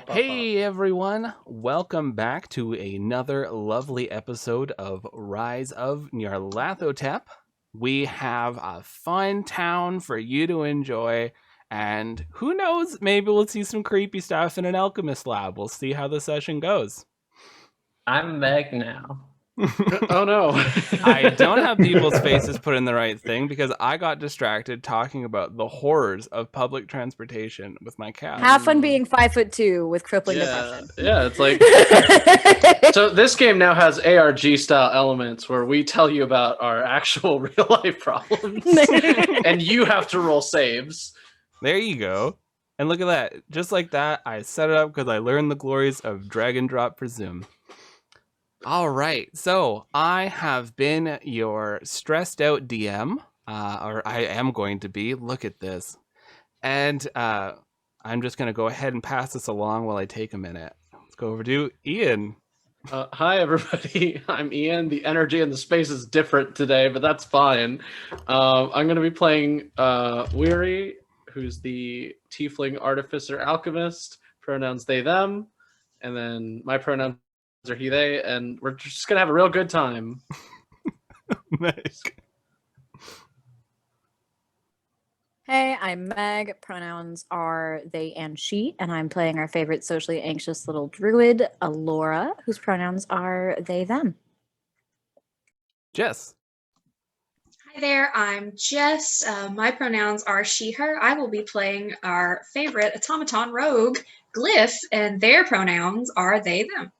Hey everyone, welcome back to another lovely episode of Rise of Nyarlathotep. We have a fun town for you to enjoy, and who knows, maybe we'll see some creepy stuff in an alchemist lab. We'll see how the session goes. I'm Meg now. Oh no. I don't have people's faces put in the right thing because I got distracted talking about the horrors of public transportation with my cat. Have fun being 5'2" with crippling depression. Yeah, it's like so this game now has ARG style elements where we tell you about our actual real life problems and you have to roll saves. There you go. And look at that. Just like that, I set it up because I learned the glories of drag and drop presume. All right, so I have been your stressed out DM, or I am going to be. Look at this. And I'm just going to go ahead and pass this along while I take a minute. Let's go over to Ian. Hi, everybody. I'm Ian. The energy and the space is different today, but that's fine. I'm going to be playing Weary, who's the tiefling artificer alchemist, pronouns they, them. And then my pronouns are he, they, and we're just going to have a real good time. Nice. Hey, I'm Meg. Pronouns are they and she, and I'm playing our favorite socially anxious little druid, Alora, whose pronouns are they, them. Jess. Hi there, I'm Jess. My pronouns are she, her. I will be playing our favorite automaton rogue, Glyph, and their pronouns are they, them.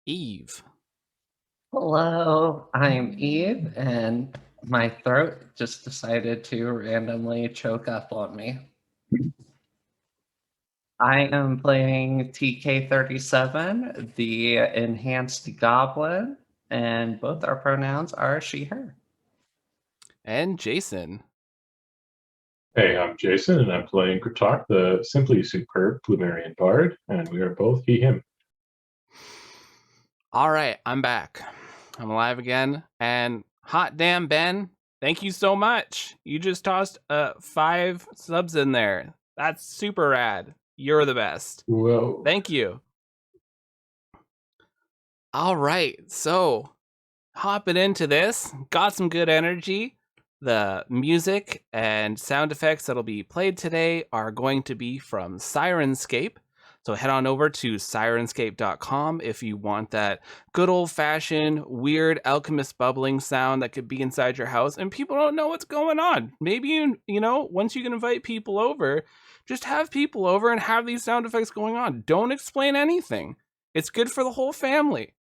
Eve. Hello, I'm Eve, and my throat just decided to randomly choke up on me. I am playing TK37, the enhanced goblin, and both our pronouns are she, her. And Jason. Hey, I'm Jason, and I'm playing Kratok, the simply superb Plumerian bard, and we are both he, him. All right, I'm back. I'm alive again, and hot damn, Ben, thank you so much. You just tossed 5 subs in there. That's super rad. You're the best. Whoa. Thank you. All right, so hopping into this, got some good energy. The music and sound effects that'll be played today are going to be from Sirenscape. So head on over to sirenscape.com if you want that good old-fashioned, weird alchemist bubbling sound that could be inside your house and people don't know what's going on. Maybe, you know, once you can invite people over, just have people over and have these sound effects going on. Don't explain anything. It's good for the whole family.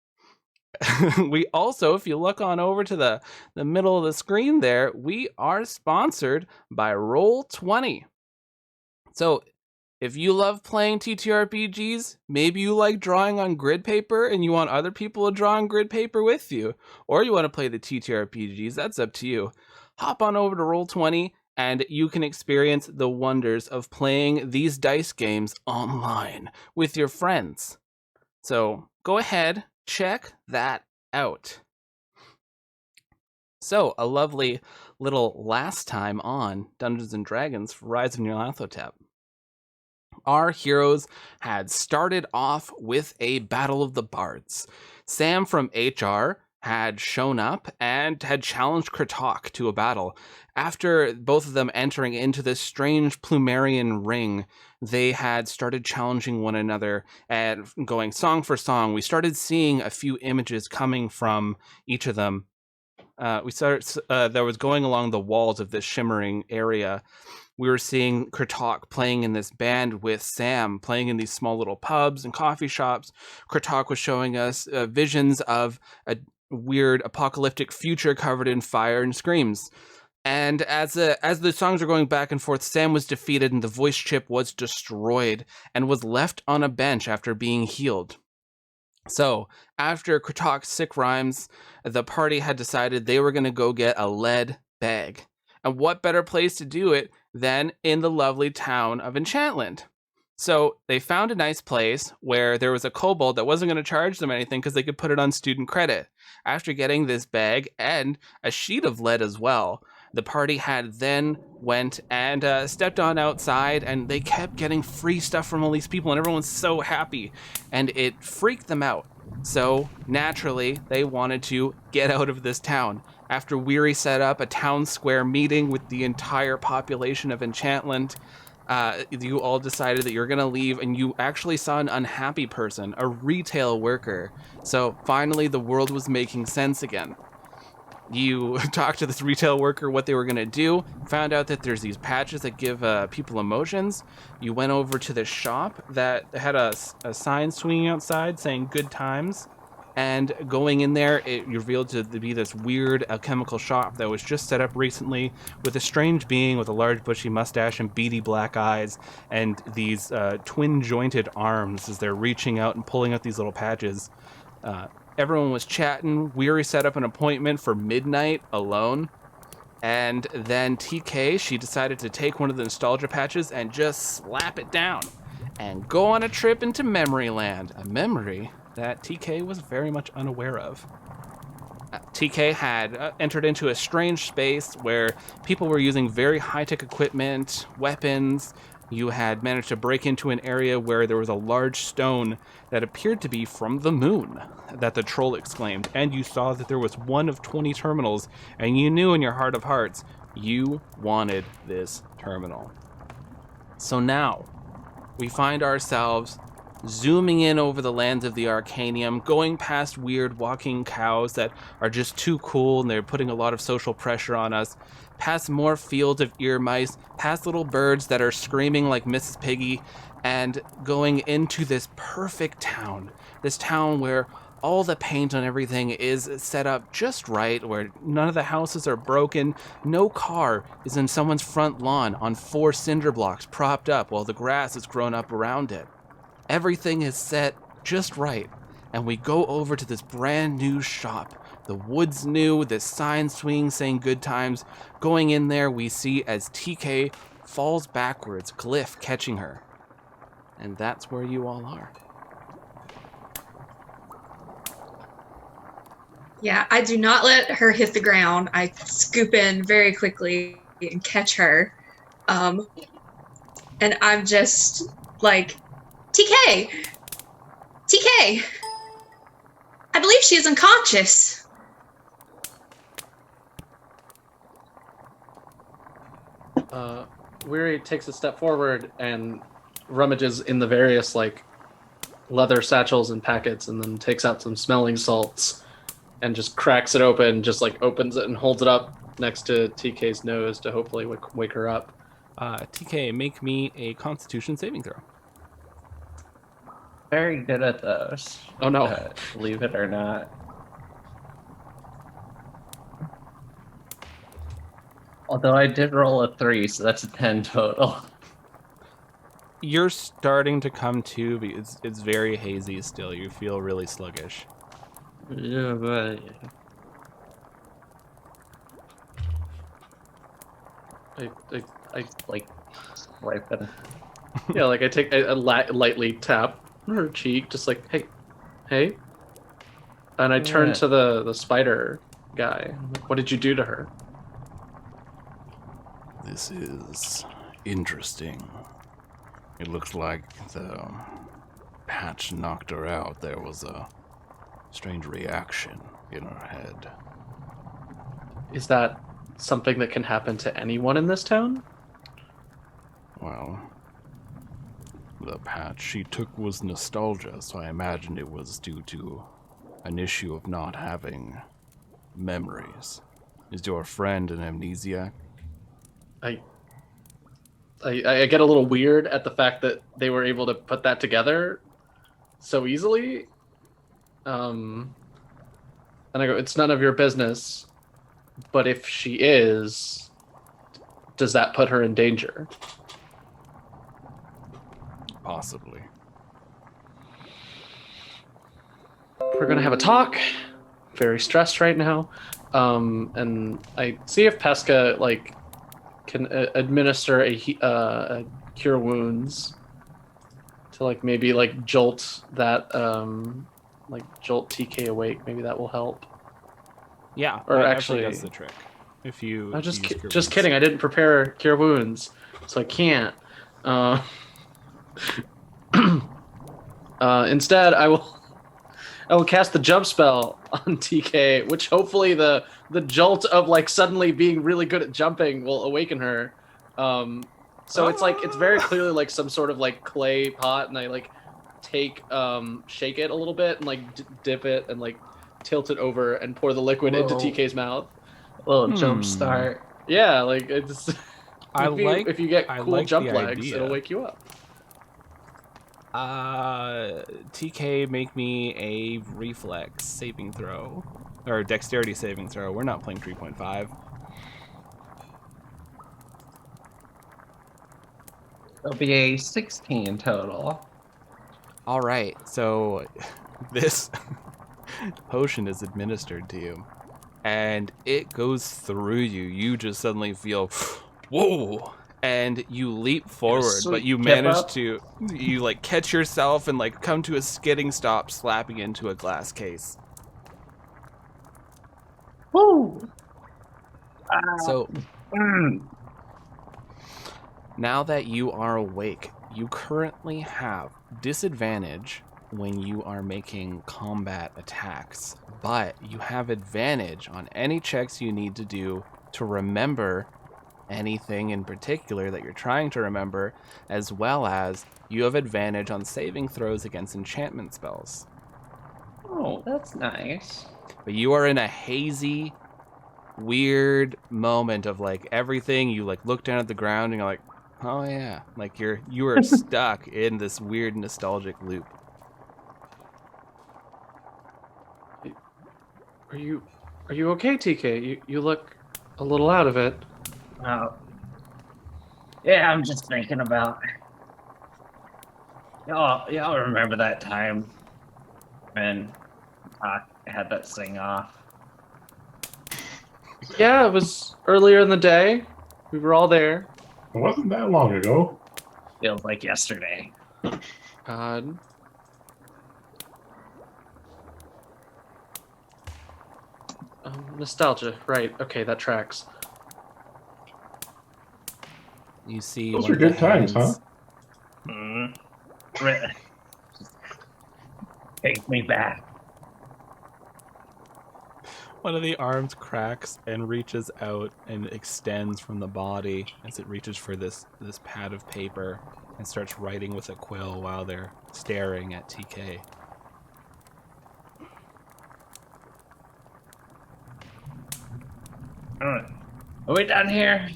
We also, if you look on over to the middle of the screen there, we are sponsored by Roll20. So if you love playing TTRPGs, maybe you like drawing on grid paper and you want other people to draw on grid paper with you, or you want to play the TTRPGs, that's up to you. Hop on over to Roll20 and you can experience the wonders of playing these dice games online with your friends. So go ahead, check that out. So, a lovely little last time on Dungeons & Dragons for Rise of Nyarlathotep. Our heroes had started off with a battle of the bards. Sam from HR had shown up and had challenged Kratok to a battle. After both of them entering into this strange Plumerian ring, they had started challenging one another and going song for song. We started seeing a few images coming from each of them. There was going along the walls of this shimmering area. We were seeing Kratok playing in this band with Sam, playing in these small little pubs and coffee shops. Kratok was showing us visions of a weird apocalyptic future covered in fire and screams. And as the songs were going back and forth, Sam was defeated and the voice chip was destroyed and was left on a bench after being healed. So, after Kratok's sick rhymes, the party had decided they were going to go get a lead bag. And what better place to do it than in the lovely town of Enchantland? So they found a nice place where there was a kobold that wasn't going to charge them anything because they could put it on student credit. After getting this bag and a sheet of lead as well, The party had then went and stepped on outside, and they kept getting free stuff from all these people, and everyone's so happy, and it freaked them out. So naturally, they wanted to get out of this town. After Weary set up a town square meeting with the entire population of Enchantland, you all decided that you're going to leave, and you actually saw an unhappy person, a retail worker. So finally, the world was making sense again. You talked to this retail worker what they were going to do, found out that there's these patches that give people emotions. You went over to the shop that had a sign swinging outside saying good times. And going in there, it revealed to be this weird alchemical shop that was just set up recently with a strange being with a large bushy mustache and beady black eyes and these twin-jointed arms as they're reaching out and pulling out these little patches. Everyone was chatting. Weary set up an appointment for midnight alone. And then TK, she decided to take one of the nostalgia patches and just slap it down and go on a trip into Memory Land. A memory that TK was very much unaware of. TK had entered into a strange space where people were using very high-tech equipment, weapons. You had managed to break into an area where there was a large stone that appeared to be from the moon, that the troll exclaimed, and you saw that there was one of 20 terminals, and you knew in your heart of hearts you wanted this terminal. So now we find ourselves zooming in over the lands of the Arcanium, going past weird walking cows that are just too cool and they're putting a lot of social pressure on us, past more fields of ear mice, past little birds that are screaming like Mrs. Piggy, and going into this perfect town. This town where all the paint on everything is set up just right, where none of the houses are broken. No car is in someone's front lawn on 4 cinder blocks propped up while the grass is grown up around it. Everything is set just right, and we go over to this brand new shop. The wood's new, this sign swinging saying good times. Going in there, we see as TK falls backwards, Glyph catching her. And that's where you all are. Yeah, I do not let her hit the ground. I scoop in very quickly and catch her. And I'm just like, TK! TK! I believe she is unconscious. Weary takes a step forward and rummages in the various like leather satchels and packets, and then takes out some smelling salts and just cracks it open, just like opens it and holds it up next to TK's nose to hopefully wake her up. TK, make me a Constitution saving throw. Very good at those. Oh no. Believe it or not. Although I did roll a 3, so that's a 10 total. You're starting to come to, but it's very hazy still. You feel really sluggish. Yeah, but I like wipe it. yeah, like I take a lightly tap her cheek, just like hey, and I turn Yeah. to the spider guy. I'm like, what did you do to her? This is interesting. It looks like the patch knocked her out. There was a strange reaction in her head. Is that something that can happen to anyone in this town? Well, the patch she took was nostalgia, so I imagine it was due to an issue of not having memories. Is your friend an amnesiac? I get a little weird at the fact that they were able to put that together so easily. And I go, it's none of your business, but if she is, does that put her in danger? Possibly. We're gonna have a talk. Very stressed right now. And I see if Pesca can administer a cure wounds to maybe jolt that jolt TK awake. Maybe that will help. Yeah, Or that actually- does the trick. If you I'm use Cure just Wounds. kidding. I didn't prepare Cure Wounds, so I can't. Instead, I will cast the jump spell on TK, which hopefully the jolt of like suddenly being really good at jumping will awaken her. So it's very clearly like some sort of like clay pot, and I like shake it a little bit and like dip it and like tilt it over and pour the liquid into Whoa. TK's mouth. Little jump start. Yeah, like it's if you get I cool like jump the legs, idea. it'll wake you up. TK, make me a reflex saving throw. Or dexterity saving throw. We're not playing 3.5. It'll be a 16 total. All right, so this potion is administered to you, and it goes through you. You just suddenly feel, whoa, and you leap forward, but sweet you kip manage up. to, you like catch yourself and like come to a skidding stop, slapping into a glass case. Woo! So Mm. now that you are awake, you currently have disadvantage when you are making combat attacks, but you have advantage on any checks you need to do to remember anything in particular that you're trying to remember, as well as you have advantage on saving throws against enchantment spells. Oh, that's nice. But you are in a hazy, weird moment of like everything. You like look down at the ground and you're like, oh yeah, like you are stuck in this weird nostalgic loop. Are you okay, TK? You look a little out of it. Oh. Yeah, I'm just thinking about. Y'all remember that time when I had that sing off? Yeah, it was earlier in the day. We were all there. It wasn't that long ago. Feels like yesterday. God. Nostalgia, right? Okay, that tracks. You see, Those one were of the good times, huh? hands- Take me back. One of the arms cracks and reaches out and extends from the body as it reaches for this pad of paper and starts writing with a quill while they're staring at TK. Are we done here?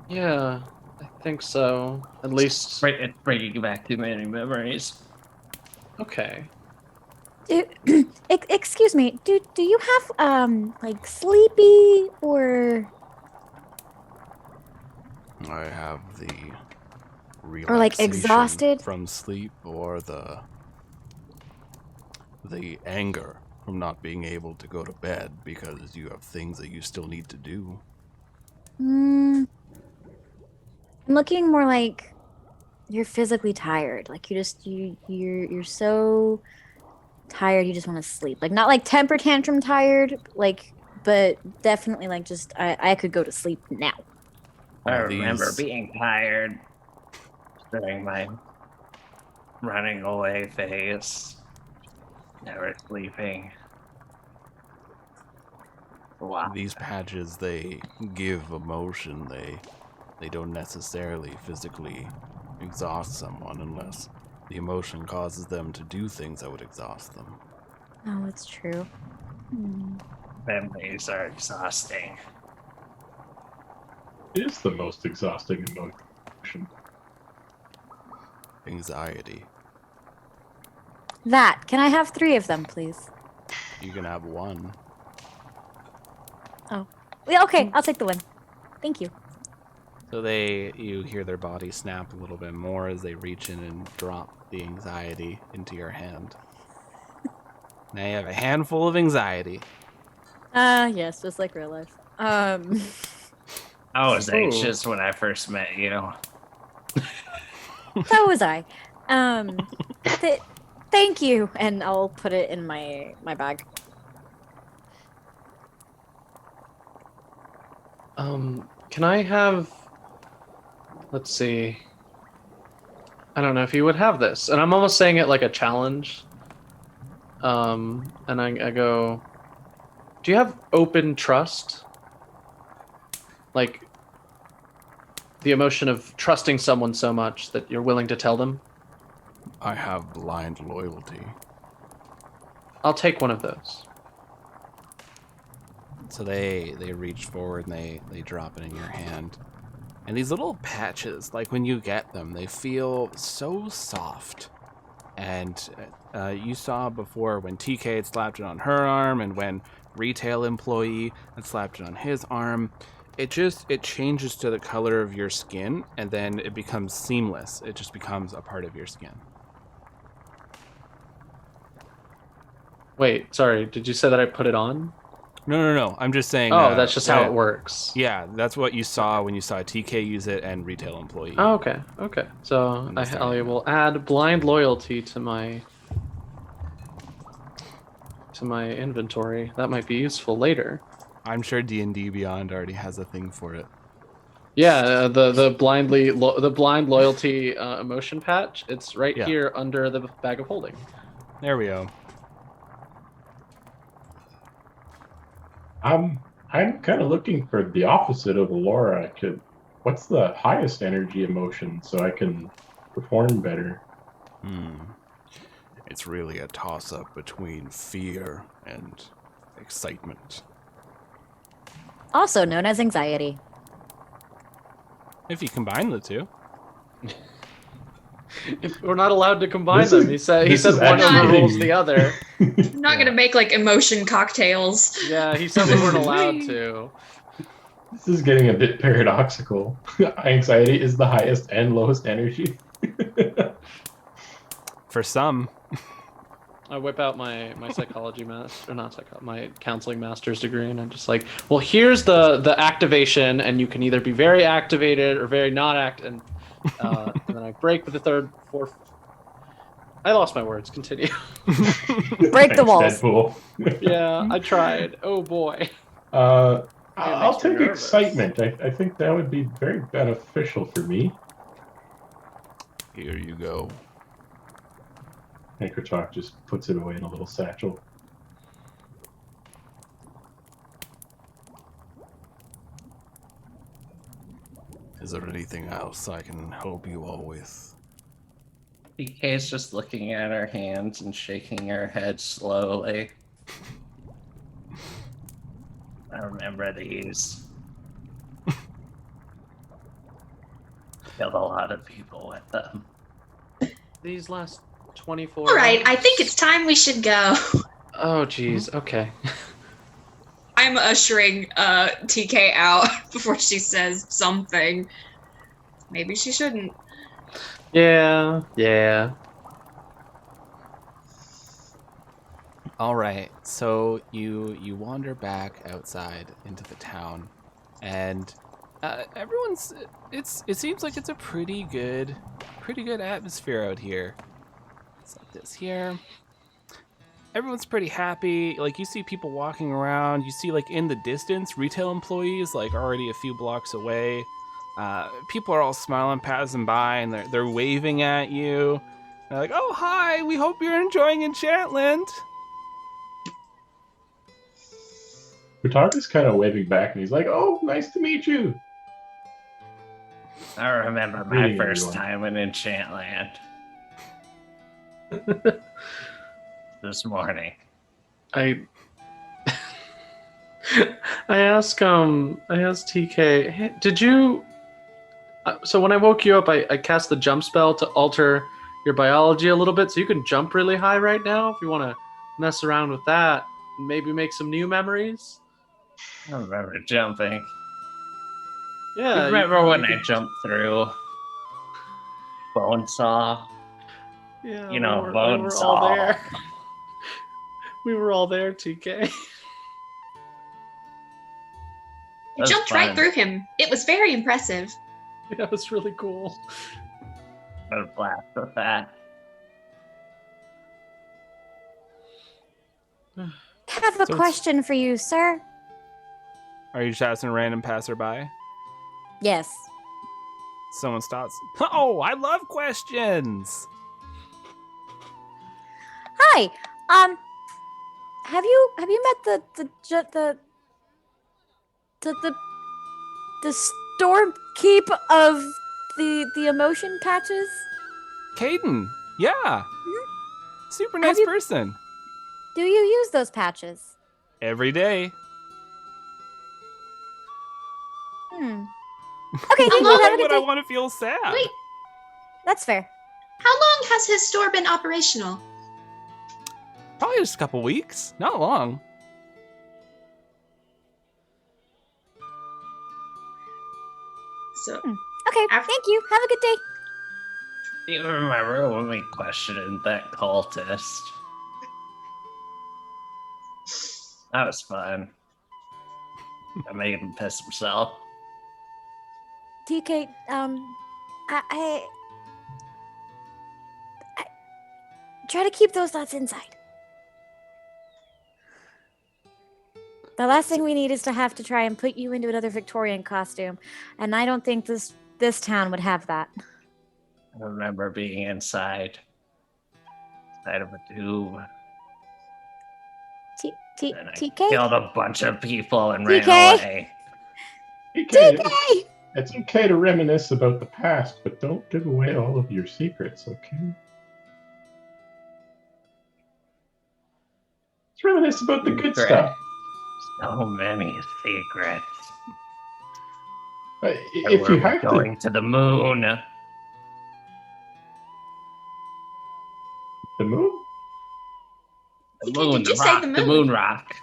Yeah, I think so. At least. It's bringing back too many memories. Okay. Excuse me. Do you have like sleepy or I have the Or, like, relaxation exhausted? from sleep, or the anger from not being able to go to bed because you have things that you still need to do. I'm looking more like you're physically tired. Like you're so tired you just want to sleep. Like not like temper tantrum tired, like but definitely like just I could go to sleep now. I Now remember these- being tired during my running away phase. Never sleeping. Wow. These patches, they give emotion. They don't necessarily physically exhaust someone unless the emotion causes them to do things that would exhaust them. Oh, it's true. Memories are exhausting. It is the most exhausting emotion. Anxiety. That. Can I have 3 of them, please? You can have one. Yeah, okay, I'll take the one. Thank you. So you hear their body snap a little bit more as they reach in and drop the anxiety into your hand. Now you have a handful of anxiety. Yes, just like real life. I was Ooh. anxious when I first met you. So was I. Thank you, and I'll put it in my bag. Can I have? Let's see. I don't know if you would have this, and I'm almost saying it like a challenge. And I go, do you have open trust? Like the emotion of trusting someone so much that you're willing to tell them? I have blind loyalty. I'll take one of those. So they reach forward and they drop it in your hand. And these little patches, like when you get them, they feel so soft. And you saw before when TK had slapped it on her arm and when retail employee had slapped it on his arm, it changes to the color of your skin and then it becomes seamless. It just becomes a part of your skin. Wait, sorry, did you say that I put it on? No. I'm just saying. Oh, that's just how it works. Yeah, that's what you saw when you saw TK use it and retail employee. Oh, okay. So I will add blind loyalty to my inventory. That might be useful later. I'm sure D&D Beyond already has a thing for it. Yeah, the blind loyalty emotion patch. It's right Yeah. here under the bag of holding. There we go. I'm kind of looking for the opposite of Laura. What's the highest energy emotion so I can perform better? It's really a toss-up between fear and excitement. Also known as anxiety. If you combine the two. If we're not allowed to combine This them. is- He said this is one actually- overrules the other. I'm not gonna make like emotion cocktails. Yeah, he said we weren't allowed to. This is getting a bit paradoxical. Anxiety is the highest and lowest energy. For some. I whip out my psychology master, or not psychology, my counseling master's degree, and I'm just like, well, here's the activation, and you can either be very activated or very not and then I break with the third, fourth. I lost my words. Continue. Break the Thanks, walls. Deadpool. Yeah, I tried. Oh boy. I'll makes me take nervous. excitement. I think that would be very beneficial for me. Here you go. And Kerchak just puts it away in a little satchel. Is there anything else I can help you all with? PK's just looking at her hands and shaking her head slowly. I remember these. Killed a lot of people with them. These last 24. All right, I hours? think it's time we should go. Oh, geez. Okay. I'm ushering TK out before she says something. Maybe she shouldn't. Yeah. All right, so you wander back outside into the town, and it seems like it's a pretty good atmosphere out here. It's like this here. Everyone's pretty happy. Like you see people walking around. You see like in the distance retail employees like already a few blocks away. People are all smiling, passing by, and they're waving at you. They're like, "Oh hi, we hope you're enjoying Enchantland." Kerchak is kind of waving back and he's like, "Oh, nice to meet you." I remember my Greeting, first everyone. time in Enchantland. This morning. I asked TK, hey, did you? So when I woke you up, I cast the jump spell to alter your biology a little bit, so you can jump really high right now. If you want to mess around with that, and maybe make some new memories. I remember jumping. Yeah. You remember when you I could- jumped through Bonesaw? Yeah, You know, we were all Bonesaw. there. We were all there, TK. You That's jumped right fun. through him. It was very impressive. Yeah, it was really cool. What a blast with that. I have a So it's- question for you, sir. Are you just asking a random passerby? Yes. Someone stops. Oh, I love questions. Hi. Have you met the storm keep of the emotion patches? Caden. Yeah. Super nice you- person. Do you use those patches? Every day. Hmm. Okay, thank you. long Have a Why good would I day. want to feel sad? Wait, That's fair. how long has his store been operational? Probably just a couple weeks. Not long. So Okay, After- thank you. Have a good day. Do you remember when we questioned that cultist? That was fun. I made him piss himself. TK, I try to keep those thoughts inside. The last thing we need is to have to try and put you into another Victorian costume, and I don't think this town would have that. I remember being inside of a tube, and I TK? killed a bunch of people and TK? ran away. TK! It's okay to reminisce about the past, but don't give away all of your secrets, okay? Let's reminisce about the good Secret. stuff. So many secrets. If Where you we're have to, going to the moon. the moon. The TK, moon, did you the say rock, the the moon? moon rock.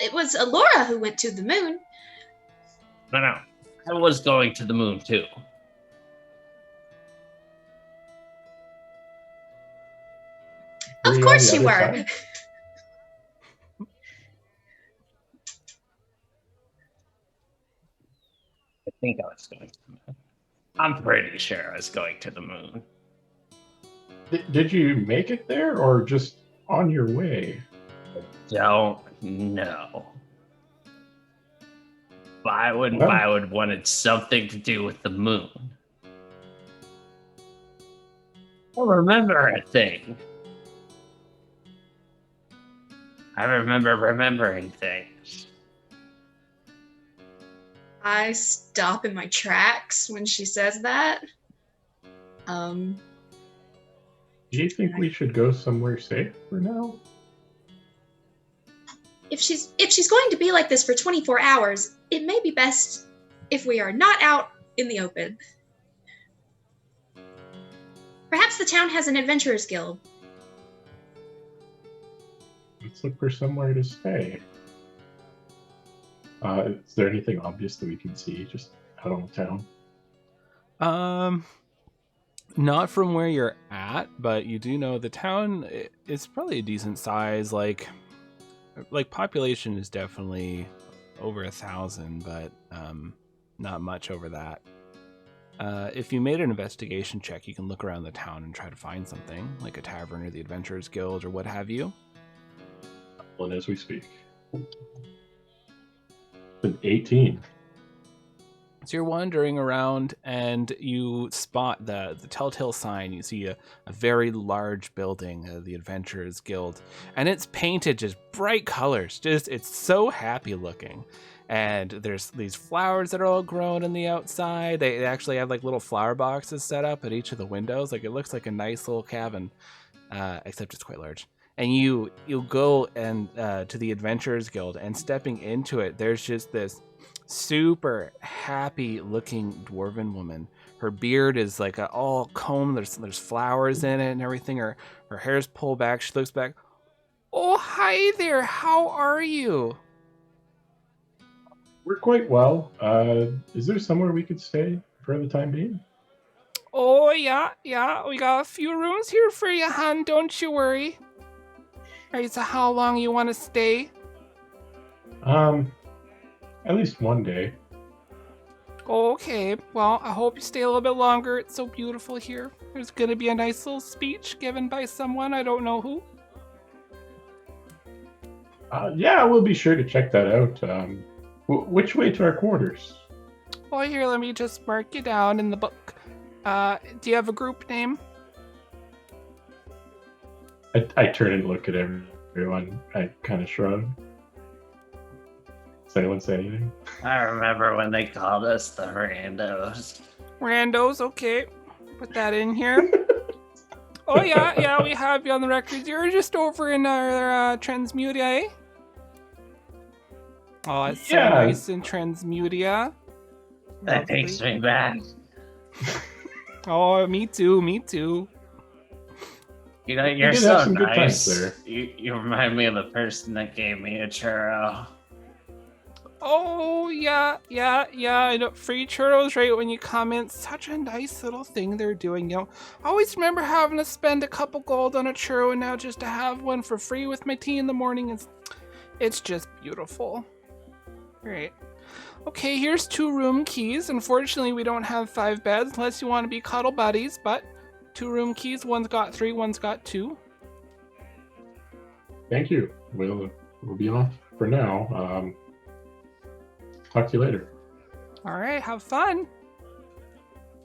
It was Alora who went to the moon. No, I was going to the moon too. Were Of you on course the you other were. side? I think I was going to the moon. I'm pretty sure I was going to the moon. Did you make it there, or just on your way? Don't know. But I would wanted something to do with the moon. I remember a thing. I remember remembering things. I stop in my tracks when she says that. Do you think we should go somewhere safe for now? If she's going to be like this for 24 hours, it may be best if we are not out in the open. Perhaps the town has an adventurers guild. Let's look for somewhere to stay. Is there anything obvious that we can see just out on the town? Not from where you're at, but you do know the town is probably a decent size. Like population is definitely over 1,000, but not much over that. If you made an investigation check, you can look around the town and try to find something, like a tavern or the Adventurers Guild or what have you. And as we speak. An 18. So you're wandering around and you spot the telltale sign. You see a very large building, the Adventurers Guild, and it's painted just bright colors. It's so happy looking. And there's these flowers that are all grown on the outside. They actually have like little flower boxes set up at each of the windows. Like it looks like a nice little cabin, except it's quite large. And you go and to the Adventurers Guild, and stepping into it, there's just this super happy looking dwarven woman. Her beard is like all combed. There's flowers in it and everything. Her hair's pulled back. She looks back. Oh, hi there. How are you? We're quite well. Is there somewhere we could stay for the time being? Oh, yeah. We got a few rooms here for you, hon. Don't you worry. Alright, so how long you want to stay? At least one day. Okay, well, I hope you stay a little bit longer. It's so beautiful here. There's gonna be a nice little speech given by someone, I don't know who. Yeah, we'll be sure to check that out. Which way to our quarters? Well, here, let me just mark you down in the book. Do you have a group name? I turn and look at everyone. I kind of shrug. Does anyone say anything? I remember when they called us the randos. Randos, okay. Put that in here. Oh, yeah, we have you on the records. You're just over in our Transmutia, eh? Oh, it's so Yeah. nice in Transmutia. That takes me back. Oh, me too. You know, We you're did so have some good times nice. there. You remind me of the person that gave me a churro. Oh, yeah. I know. Free churros right when you come in. Such a nice little thing they're doing, you know. I always remember having to spend a couple gold on a churro, and now just to have one for free with my tea in the morning, it's just beautiful. Right. Okay, here's 2 room keys. Unfortunately, we don't have 5 beds unless you want to be cuddle buddies, but 2 room keys. One's got 3, one's got 2. Thank you. We'll be off for now. Talk to you later. All right, have fun.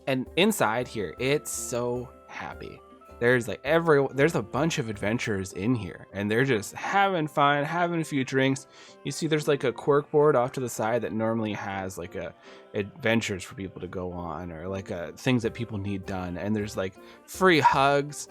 And inside here, it's so happy. There's there's a bunch of adventurers in here, and they're just having fun, having a few drinks. You see, there's like a quirk board off to the side that normally has like a adventures for people to go on, or like things that people need done. And there's like free hugs.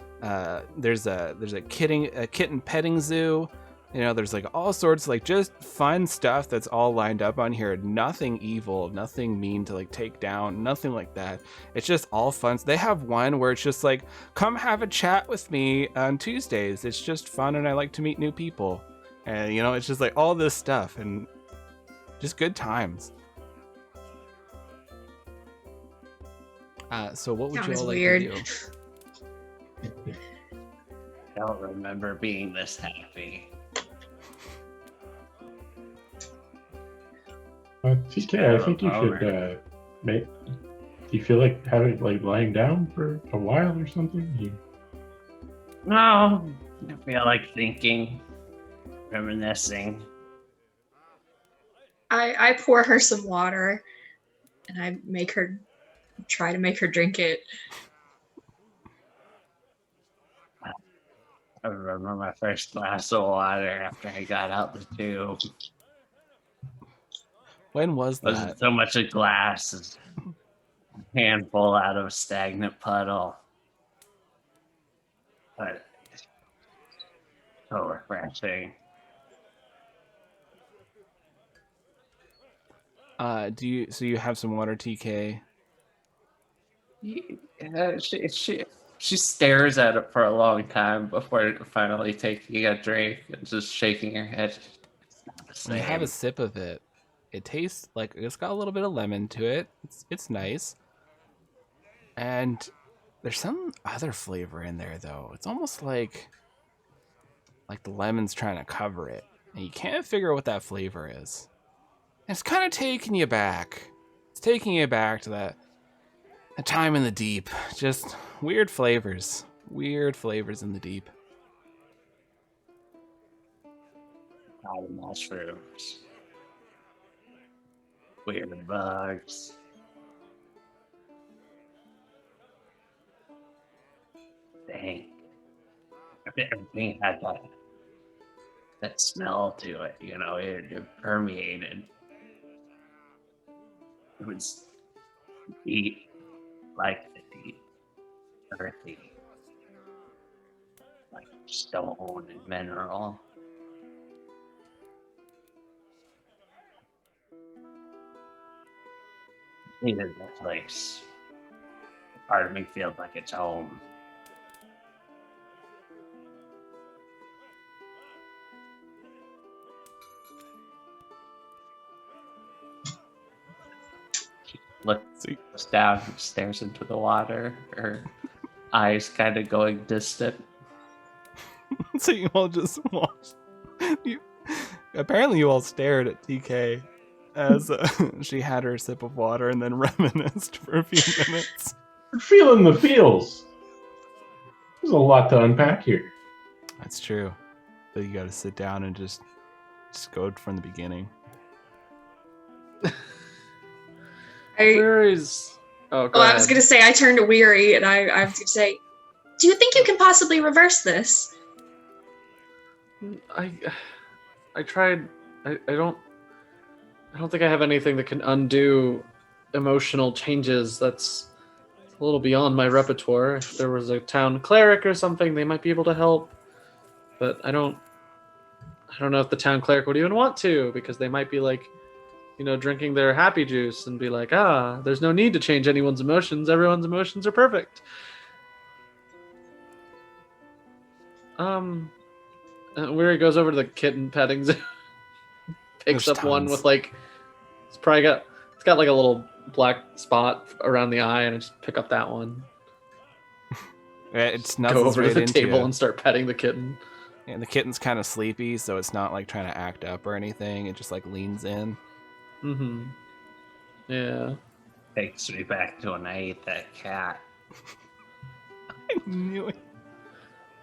There's a kitten petting zoo. You know, there's like all sorts of like just fun stuff that's all lined up on here. Nothing evil, nothing mean to like take down, nothing like that. It's just all fun. They have one where it's just like, come have a chat with me on Tuesdays. It's just fun and I like to meet new people. And you know, it's just like all this stuff and just good times. So what would you Sounds all like weird. to do? I don't remember being this happy. TK, I think you should make. Do you feel like lying down for a while or something? No, I feel like thinking, reminiscing. I pour her some water, and I try to make her drink it. I remember my first glass of water after I got out the tube. When was It wasn't that? so much a glass as a handful out of a stagnant puddle. But so refreshing. So you have some water, TK? Yeah, she stares at it for a long time before finally taking a drink and just shaking her head. It's not the When you have a same. sip of it, it tastes like it's got a little bit of lemon to it. It's nice. And there's some other flavor in there though. It's almost like the lemon's trying to cover it. And you can't figure out what that flavor is. And it's kind of taking you back. It's taking you back to that time in the deep. Just weird flavors. Weird flavors in the deep. Wild mushrooms. Weird bugs. Dang. Everything had that smell to it, you know, it permeated. It was deep, like the deep, earthy, like stone and mineral. Needed the place. Part of me feels like it's home. Looks down, stares into the water, her eyes kind of going distant. So you all just watched. Apparently you all stared at TK. as she had her sip of water and then reminisced for a few minutes. We're feeling the feels. There's a lot to unpack here. That's true. But you got to sit down and just go from the beginning. Where is? Oh, go ahead. I was gonna say I turned to Weary and I was gonna say, do you think you can possibly reverse this? I tried. I don't think I have anything that can undo emotional changes. That's a little beyond my repertoire. If there was a town cleric or something, they might be able to help. But I don't know if the town cleric would even want to, because they might be like, drinking their happy juice and be like, there's no need to change anyone's emotions. Everyone's emotions are perfect. Weary goes over to the kitten petting zoo, picks There's up one tons. with it's got like a little black spot around the eye, and I just pick up that one. It snuzzles Go over right to the into table you. and start petting the kitten. And the kitten's kind of sleepy, so it's not like trying to act up or anything. It just like leans in. Mm-hmm. Yeah. Takes me back to when I ate that cat. I knew it.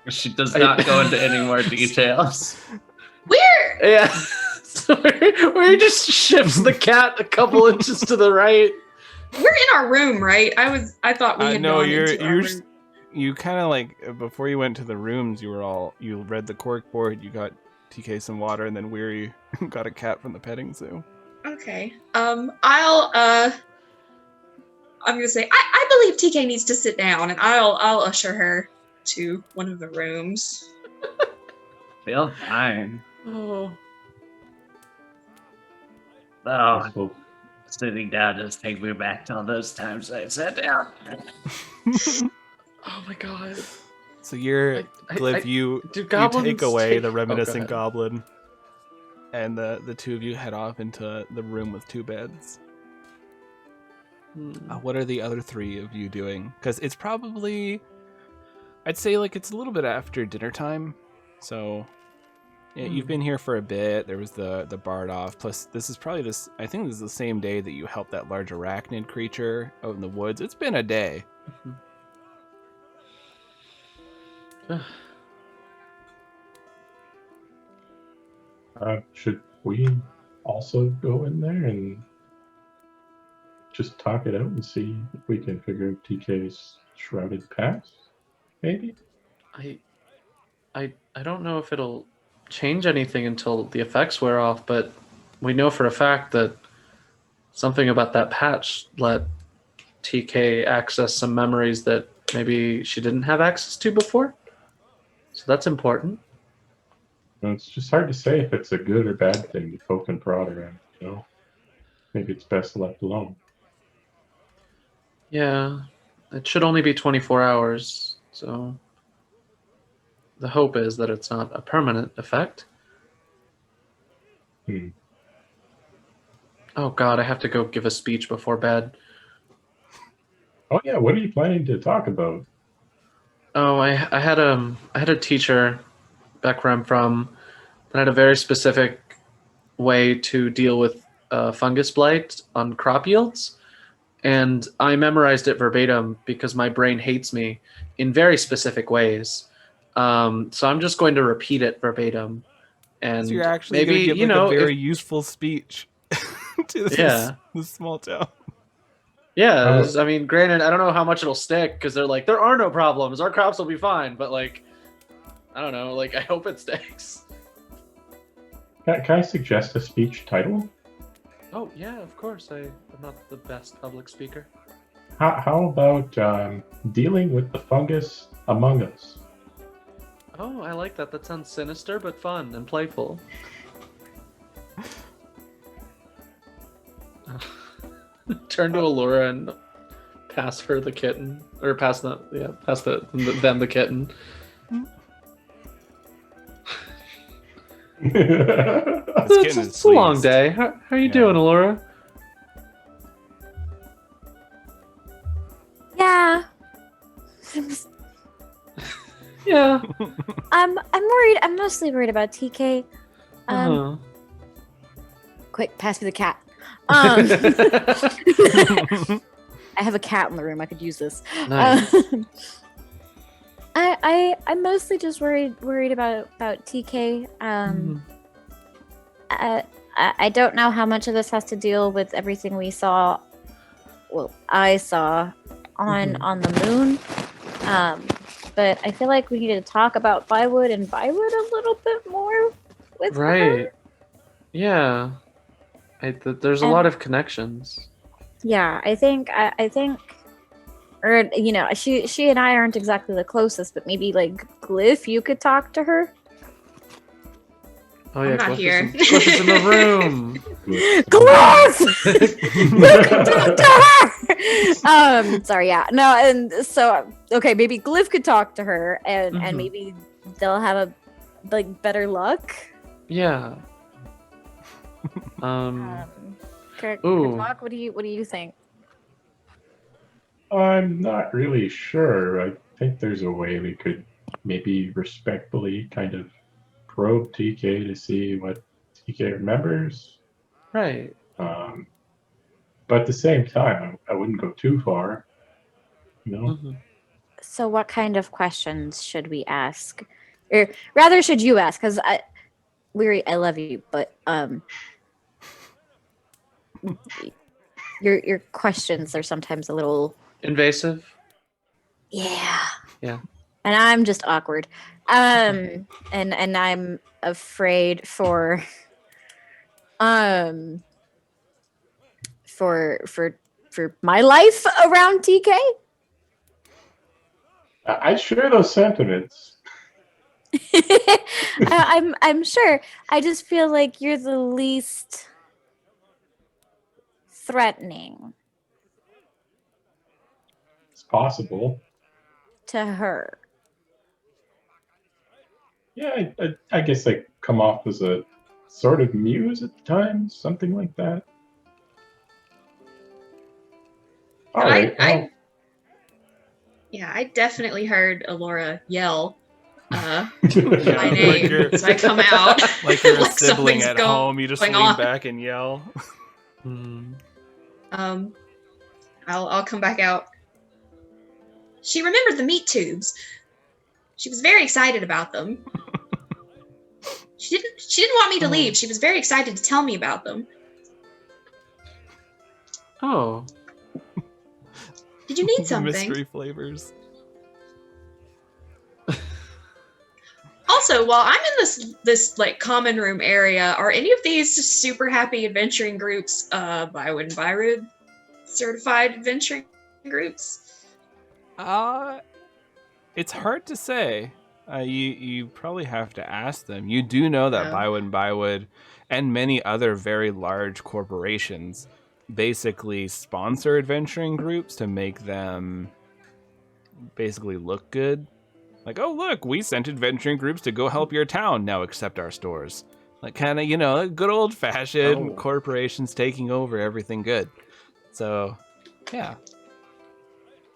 She does not go into any more details. Where? Yeah. So where he just shifts the cat a couple inches to the right. We're in our room, right? I thought we had No, gone into our room. you kind of like before you went to the rooms, you read the cork board, you got TK some water, and then Weary got a cat from the petting zoo. Okay. I'm gonna say I believe TK needs to sit down, and I'll usher her to one of the rooms. Feel fine. Oh. Oh, Well, sitting down just take me back to all those times I sat down. Oh my god. So you're Glyph, you do take goblins away take- the Oh, go reminiscent ahead. goblin, and the two of you head off into the room with two beds. What are the other three of you doing? Because it's probably, I'd say like it's a little bit after dinner time, so yeah, you've been here for a bit. There was the bard off. Plus, this is probably I think this is the same day that you helped that large arachnid creature out in the woods. It's been a day. should we also go in there and just talk it out and see if we can figure out TK's shrouded past? Maybe? I don't know if it'll change anything until the effects wear off, but we know for a fact that something about that patch let TK access some memories that maybe she didn't have access to before. So that's important. And it's just hard to say if it's a good or bad thing to poke and prod around, Maybe it's best left alone. Yeah, it should only be 24 hours, so the hope is that it's not a permanent effect. Oh god, I have to go give a speech before bed. Oh yeah, what are you planning to talk about? Oh, I had a teacher back where I'm from that had a very specific way to deal with fungus blight on crop yields, and I memorized it verbatim because my brain hates me in very specific ways. So I'm just going to repeat it verbatim, and So you're actually maybe going to give like a very if, useful speech to Yeah. this small town. yeah. I mean, granted, I don't know how much it'll stick because they're like, there are no problems, our crops will be fine, but like, I don't know, like I hope it sticks. Can I suggest a speech title? Oh yeah, of course. I'm not the best public speaker. How about dealing with the fungus among us? Oh, I like that. That sounds sinister but fun and playful. Turn to Allura and pass her the kitten, or pass them the kitten. kitten is It's a long pleased. day. How are you Yeah. doing, Allura? Yeah. Yeah. I'm worried. I'm mostly worried about TK. Uh-huh. Quick, pass me the cat. I have a cat in the room. I could use this. Nice. I'm mostly just worried about TK. I don't know how much of this has to deal with everything we saw. Well, I saw on the moon. But I feel like we need to talk about Bywood and Bywood a little bit more with Right. her. Yeah. There's a lot of connections. Yeah, I think, or you know, she and I aren't exactly the closest, but maybe like Glyph, you could talk to her. Oh yeah, I'm not here. Glyph is in the room. Glyph, you can talk to her. Sorry, yeah, no, and so okay, maybe Glyph could talk to her, and maybe they'll have a like better luck. Yeah. Talk. What do you think? I'm not really sure. I think there's a way we could maybe respectfully kind of probe TK to see what TK remembers. Right. But at the same time, I wouldn't go too far. You know? So what kind of questions should we ask? Or rather, should you ask? Because I love you, but your questions are sometimes a little invasive. Yeah. Yeah. And I'm just awkward. And I'm afraid for my life around TK. I share those sentiments. I'm sure. I just feel like you're the least threatening It's possible. to her. Yeah, I guess I come off as a sort of muse at the time, something like that. All right. I definitely heard Alora yell my Yeah, name as I come out. Like you're a Like sibling something's at home, you just lean on. back and yell. I'll come back out. She remembered the meat tubes. She was very excited about them. She didn't want me to leave. She was very excited to tell me about them. Oh. Did you need something? Mystery flavors. Also, while I'm in this like common room area, are any of these super happy adventuring groups Bywood and Bywood certified adventuring groups? It's hard to say. You probably have to ask them. You do know that Bywood and Bywood and many other very large corporations basically sponsor adventuring groups to make them basically look good. Like, oh, look, we sent adventuring groups to go help your town. Now accept our stores. Like, kind of, you know, good old-fashioned corporations taking over everything good. So, yeah.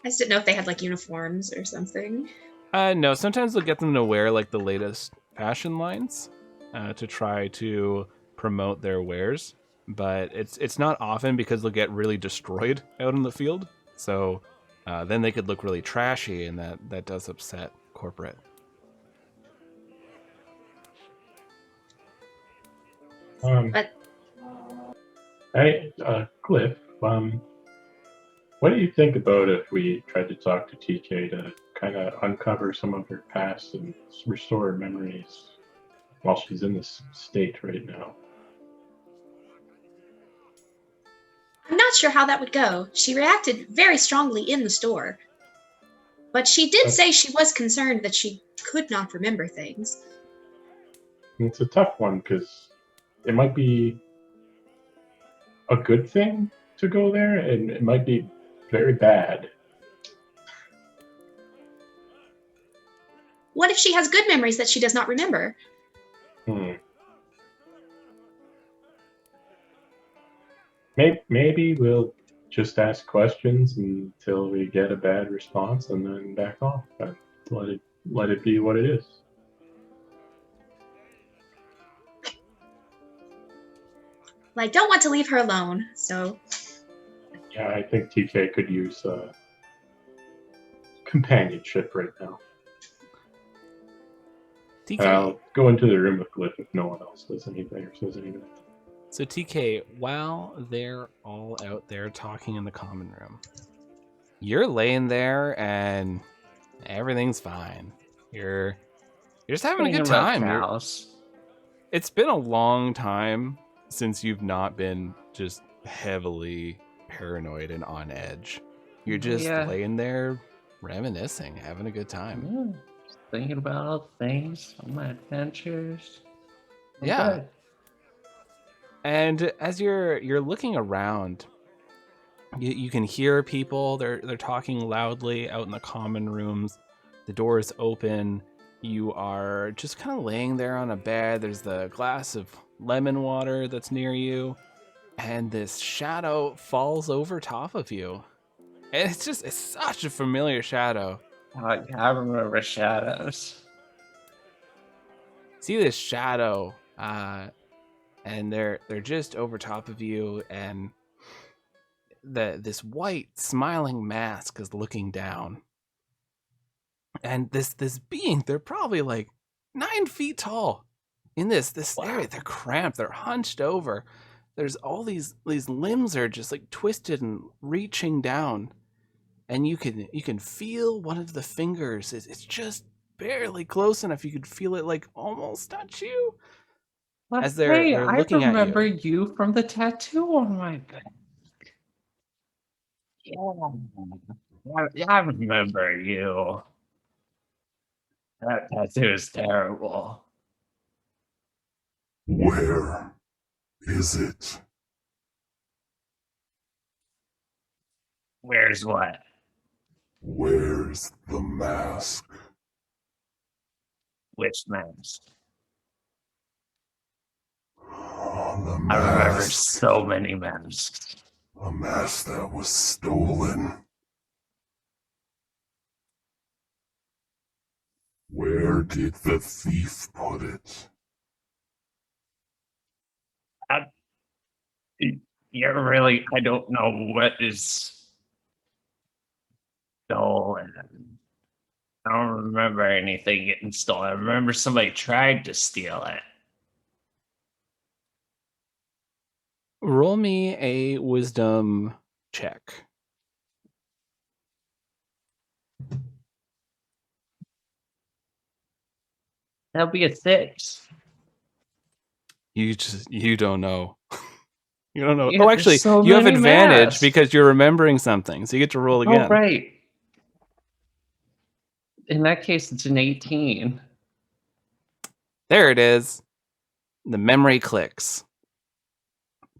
I just didn't know if they had like uniforms or something. No, sometimes they'll get them to wear like the latest fashion lines to try to promote their wares. But it's not often because they'll get really destroyed out in the field. So then they could look really trashy, and that does upset corporate. Cliff, what do you think about if we tried to talk to TK to kind of uncover some of her past and restore her memories while she's in this state right now? I'm not sure how that would go. She reacted very strongly in the store. But she did say she was concerned that she could not remember things. It's a tough one because it might be a good thing to go there, and it might be very bad. What if she has good memories that she does not remember? Maybe we'll just ask questions until we get a bad response and then back off. But let it be what it is. I don't want to leave her alone. So Yeah, I think TK could use companionship right now. TK. I'll go into the room with Glyph if no one else does anything or says anything. So TK, while they're all out there talking in the common room, you're laying there and everything's fine. You're just having a good Thinking about time. cows. It's been a long time since you've not been just heavily paranoid and on edge. You're just Yeah. laying there reminiscing, having a good time. Yeah, just thinking about all the things, all my adventures. I'm Yeah. good. And as you're looking around, you can hear people. They're talking loudly out in the common rooms. The door is open. You are just kind of laying there on a bed. There's the glass of lemon water that's near you, and this shadow falls over top of you. And it's such a familiar shadow. I remember shadows. See this shadow, and they're just over top of you, and this white smiling mask is looking down. And this being, they're probably like 9 feet tall in this Wow. area. They're cramped, they're hunched over. There's all these limbs are just like twisted and reaching down, and you can feel one of the fingers. It's just barely close enough. You could feel it like almost touch you But as they're hey, I looking at remember you. you from the tattoo on my back. Yeah, I remember you. That tattoo is terrible. Where is it? Where's what? Where's the mask? Which mask? Oh, the I remember mask. so many masks. A mask that was stolen. Where did the thief put it? You're really, I don't know what is stolen. I don't remember anything getting stolen. I remember somebody tried to steal it. Roll me a wisdom check. That'll be a 6. You don't know. You don't know. Yeah, Oh, there's actually, so you have many advantage masks. because you're remembering something, so you get to roll again. Oh, right. In that case, it's an 18. There it is. The memory clicks.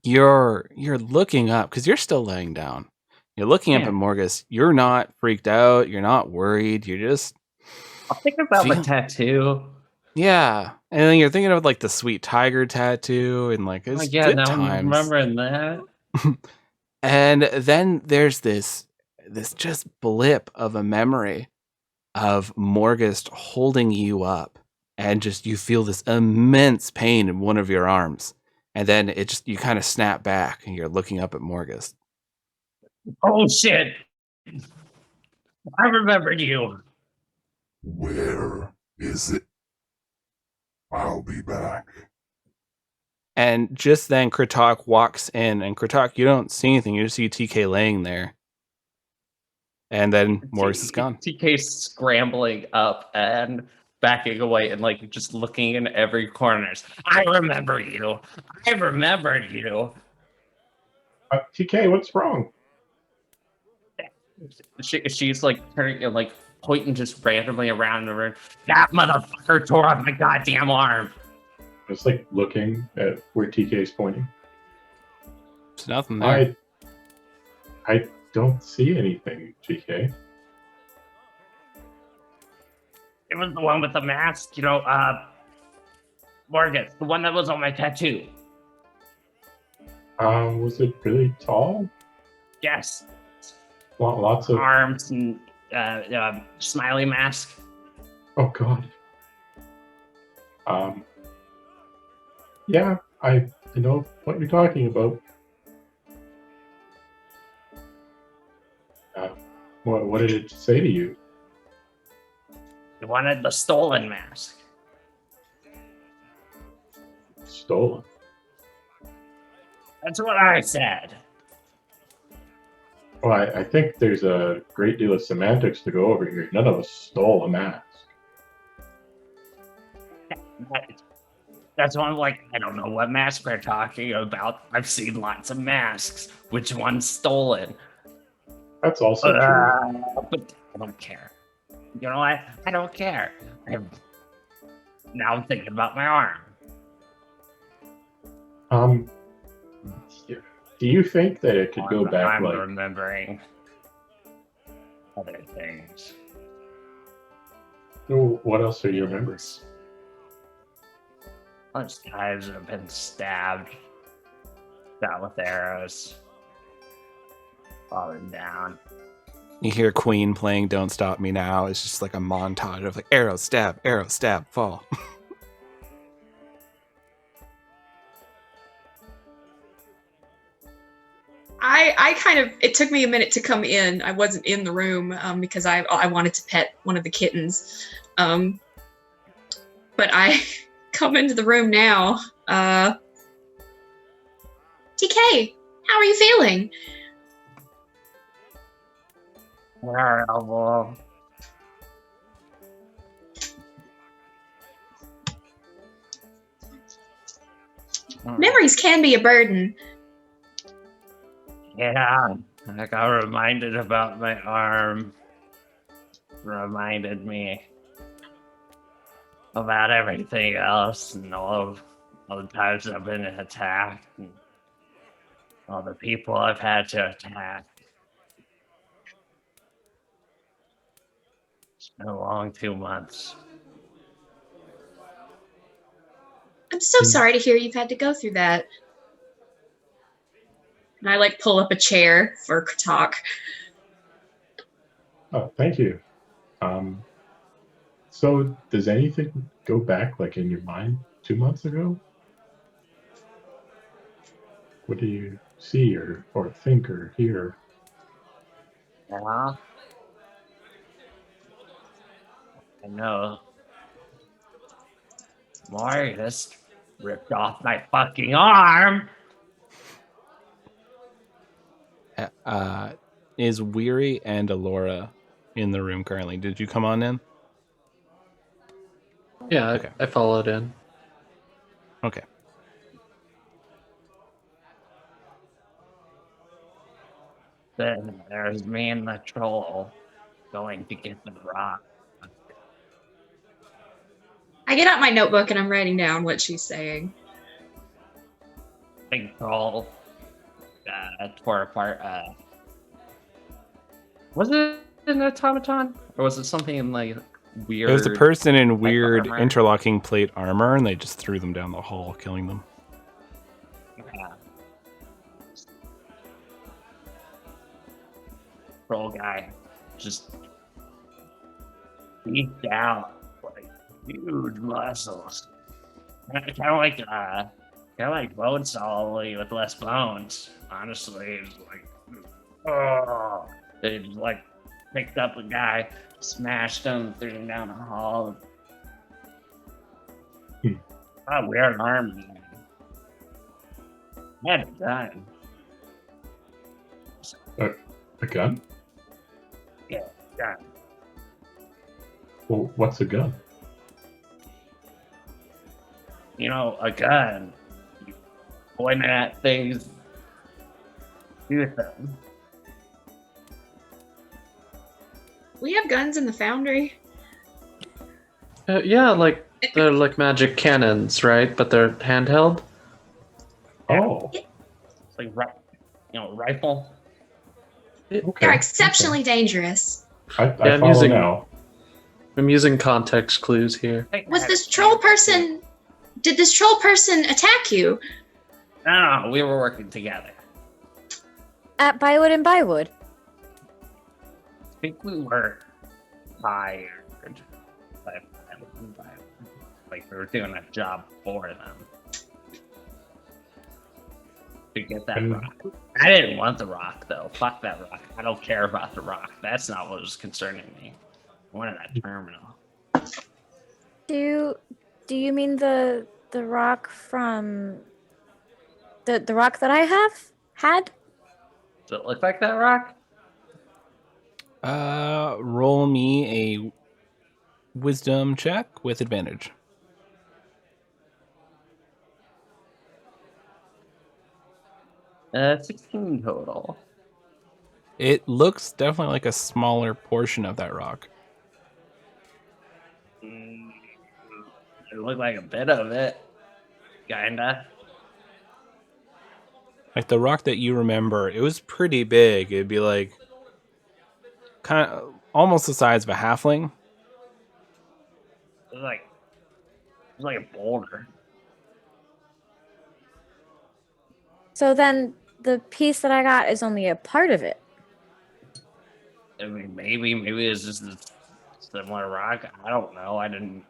You're looking up because you're still laying down. You're looking up Yeah. at Morgus. You're not freaked out. You're not worried. You're just I'll think about my Feel- tattoo. yeah. And then you're thinking of like the sweet tiger tattoo and like Oh, it's yeah, good now times. I'm remembering that. And then there's this just blip of a memory of Morgus holding you up, and just you feel this immense pain in one of your arms, and then it just you kind of snap back and you're looking up at Morgus. Oh, shit. I remembered you. Where is it? I'll be back. And just then Kritok walks in, and Kritok, you don't see anything, you just see TK laying there. And then Morgus is gone. TK's scrambling up and backing away and like just looking in every corner. I remember you. I remembered you. TK, what's wrong? She's like turning and like pointing just randomly around the room. That motherfucker tore off my goddamn arm. It's like looking at where TK is pointing. There's nothing there. I don't see anything, TK. It was the one with the mask, Morgan, the one that was on my tattoo. Was it really tall? Yes, Lots of. arms and smiley mask. Oh God. Yeah, I know what you're talking about. What did it say to you? You wanted the stolen mask. Stolen. That's what I said. Well, I think there's a great deal of semantics to go over here. None of us stole a mask. That's why I'm like, I don't know what mask we're talking about. I've seen lots of masks. Which one's stolen? That's also true. But I don't care. You know what? I don't care. Now I'm thinking about my arm. Do you think that it could go back I'm like remembering other things. what else are you remembering? Bunch of times I've been stabbed, shot with arrows, falling down. You hear Queen playing "Don't Stop Me Now." It's just like a montage of like arrow, stab, fall. I kind of, it took me a minute to come in. I wasn't in the room because I wanted to pet one of the kittens. But I come into the room now. TK, how are you feeling? Terrible. Memories can be a burden. Yeah, I got reminded about my arm. Reminded me about everything else and all the times I've been attacked and all the people I've had to attack. It's been a long 2 months. I'm so sorry to hear you've had to go through that. And I like pull up a chair for talk. Oh, thank you. So does anything go back like in your mind 2 months ago? What do you see or think or hear? Yeah. I know. Marius ripped off my fucking arm. Is Weary and Alora in the room currently? Did you come on in? Yeah, Okay. I followed in. Okay. Then there's me and the troll going to get the rock. I get out my notebook and I'm writing down what she's saying. Big troll tore apart. Was it an automaton? Or was it something in like weird? It was a person in weird armor? interlocking plate armor, and they just threw them down the hall, killing them. Yeah. Troll guy just beat down like huge muscles. Kind of like bone solidly with less bones. Honestly, it was like, oh, they just like picked up a guy, smashed him, threw him down the hall. Oh, weird arm. Man. I had a gun. A gun? Yeah, gun. Well, what's a gun? You know, a gun. You point it at things, shoot them. We have guns in the foundry. Yeah, like they're like magic cannons, right? But they're handheld. Oh, It's like, rifle. okay. They're exceptionally dangerous. I I'm follow using- now. I'm using context clues here. Was this troll person... Did this troll person attack you? No, we were working together. At Bywood and Bywood. I think we were hired. Like we were doing a job for them. to get that And- rock. I didn't want the rock, though. Fuck that rock. I don't care about the rock. That's not what was concerning me. I wanted that terminal. Do you mean the rock from the rock that I had? Does it look like that rock? Roll me a wisdom check with advantage. 16 total. It looks definitely like a smaller portion of that rock. It looked like a bit of it. Kinda. Like the rock that you remember, it was pretty big. It'd be like kind of almost the size of a halfling. It was like a boulder. So then the piece that I got is only a part of it. I mean, maybe it's just a similar rock. I don't know. I didn't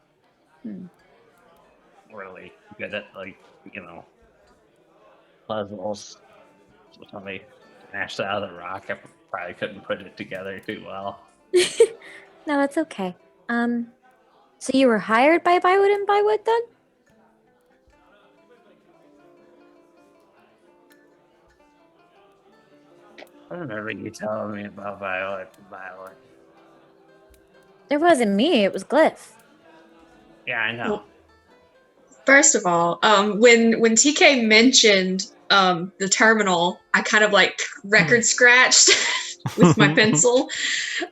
really good at puzzles. So somebody smashed it out of the rock. I probably couldn't put it together too well. No, that's okay. So you were hired by Bywood and Bywood then? I remember you telling me about Violet. It wasn't me, it was Glyph. Yeah, I know. First of all, when TK mentioned the terminal, I kind of like record scratched with my pencil,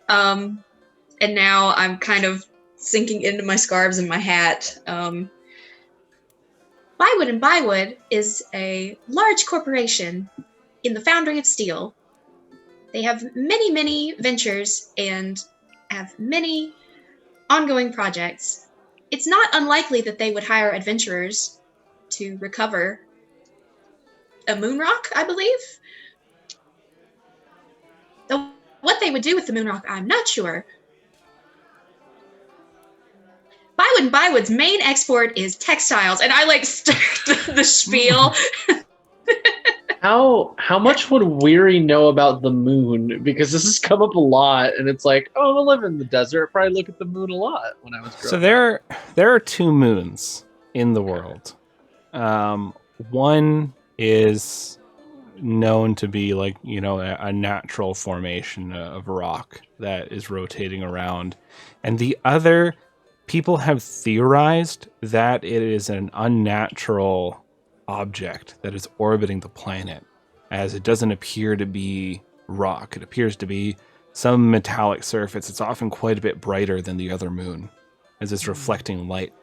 and now I'm kind of sinking into my scarves and my hat. Bywood and Bywood is a large corporation in the foundry of steel. They have many ventures and have many ongoing projects. It's not unlikely that they would hire adventurers to recover a moon rock, I believe. Though what they would do with the moon rock, I'm not sure. Bywood and Bywood's main export is textiles, and I like start the spiel. How much would Weary know about the moon? Because this has come up a lot, and it's like, oh, I live in the desert. I probably look at the moon a lot when I was growing So up. there are two moons in the world. One is known to be like, a natural formation of rock that is rotating around. And the other, people have theorized that it is an unnatural object that is orbiting the planet, as it doesn't appear to be rock. It appears to be some metallic surface. It's often quite a bit brighter than the other moon, as it's reflecting light.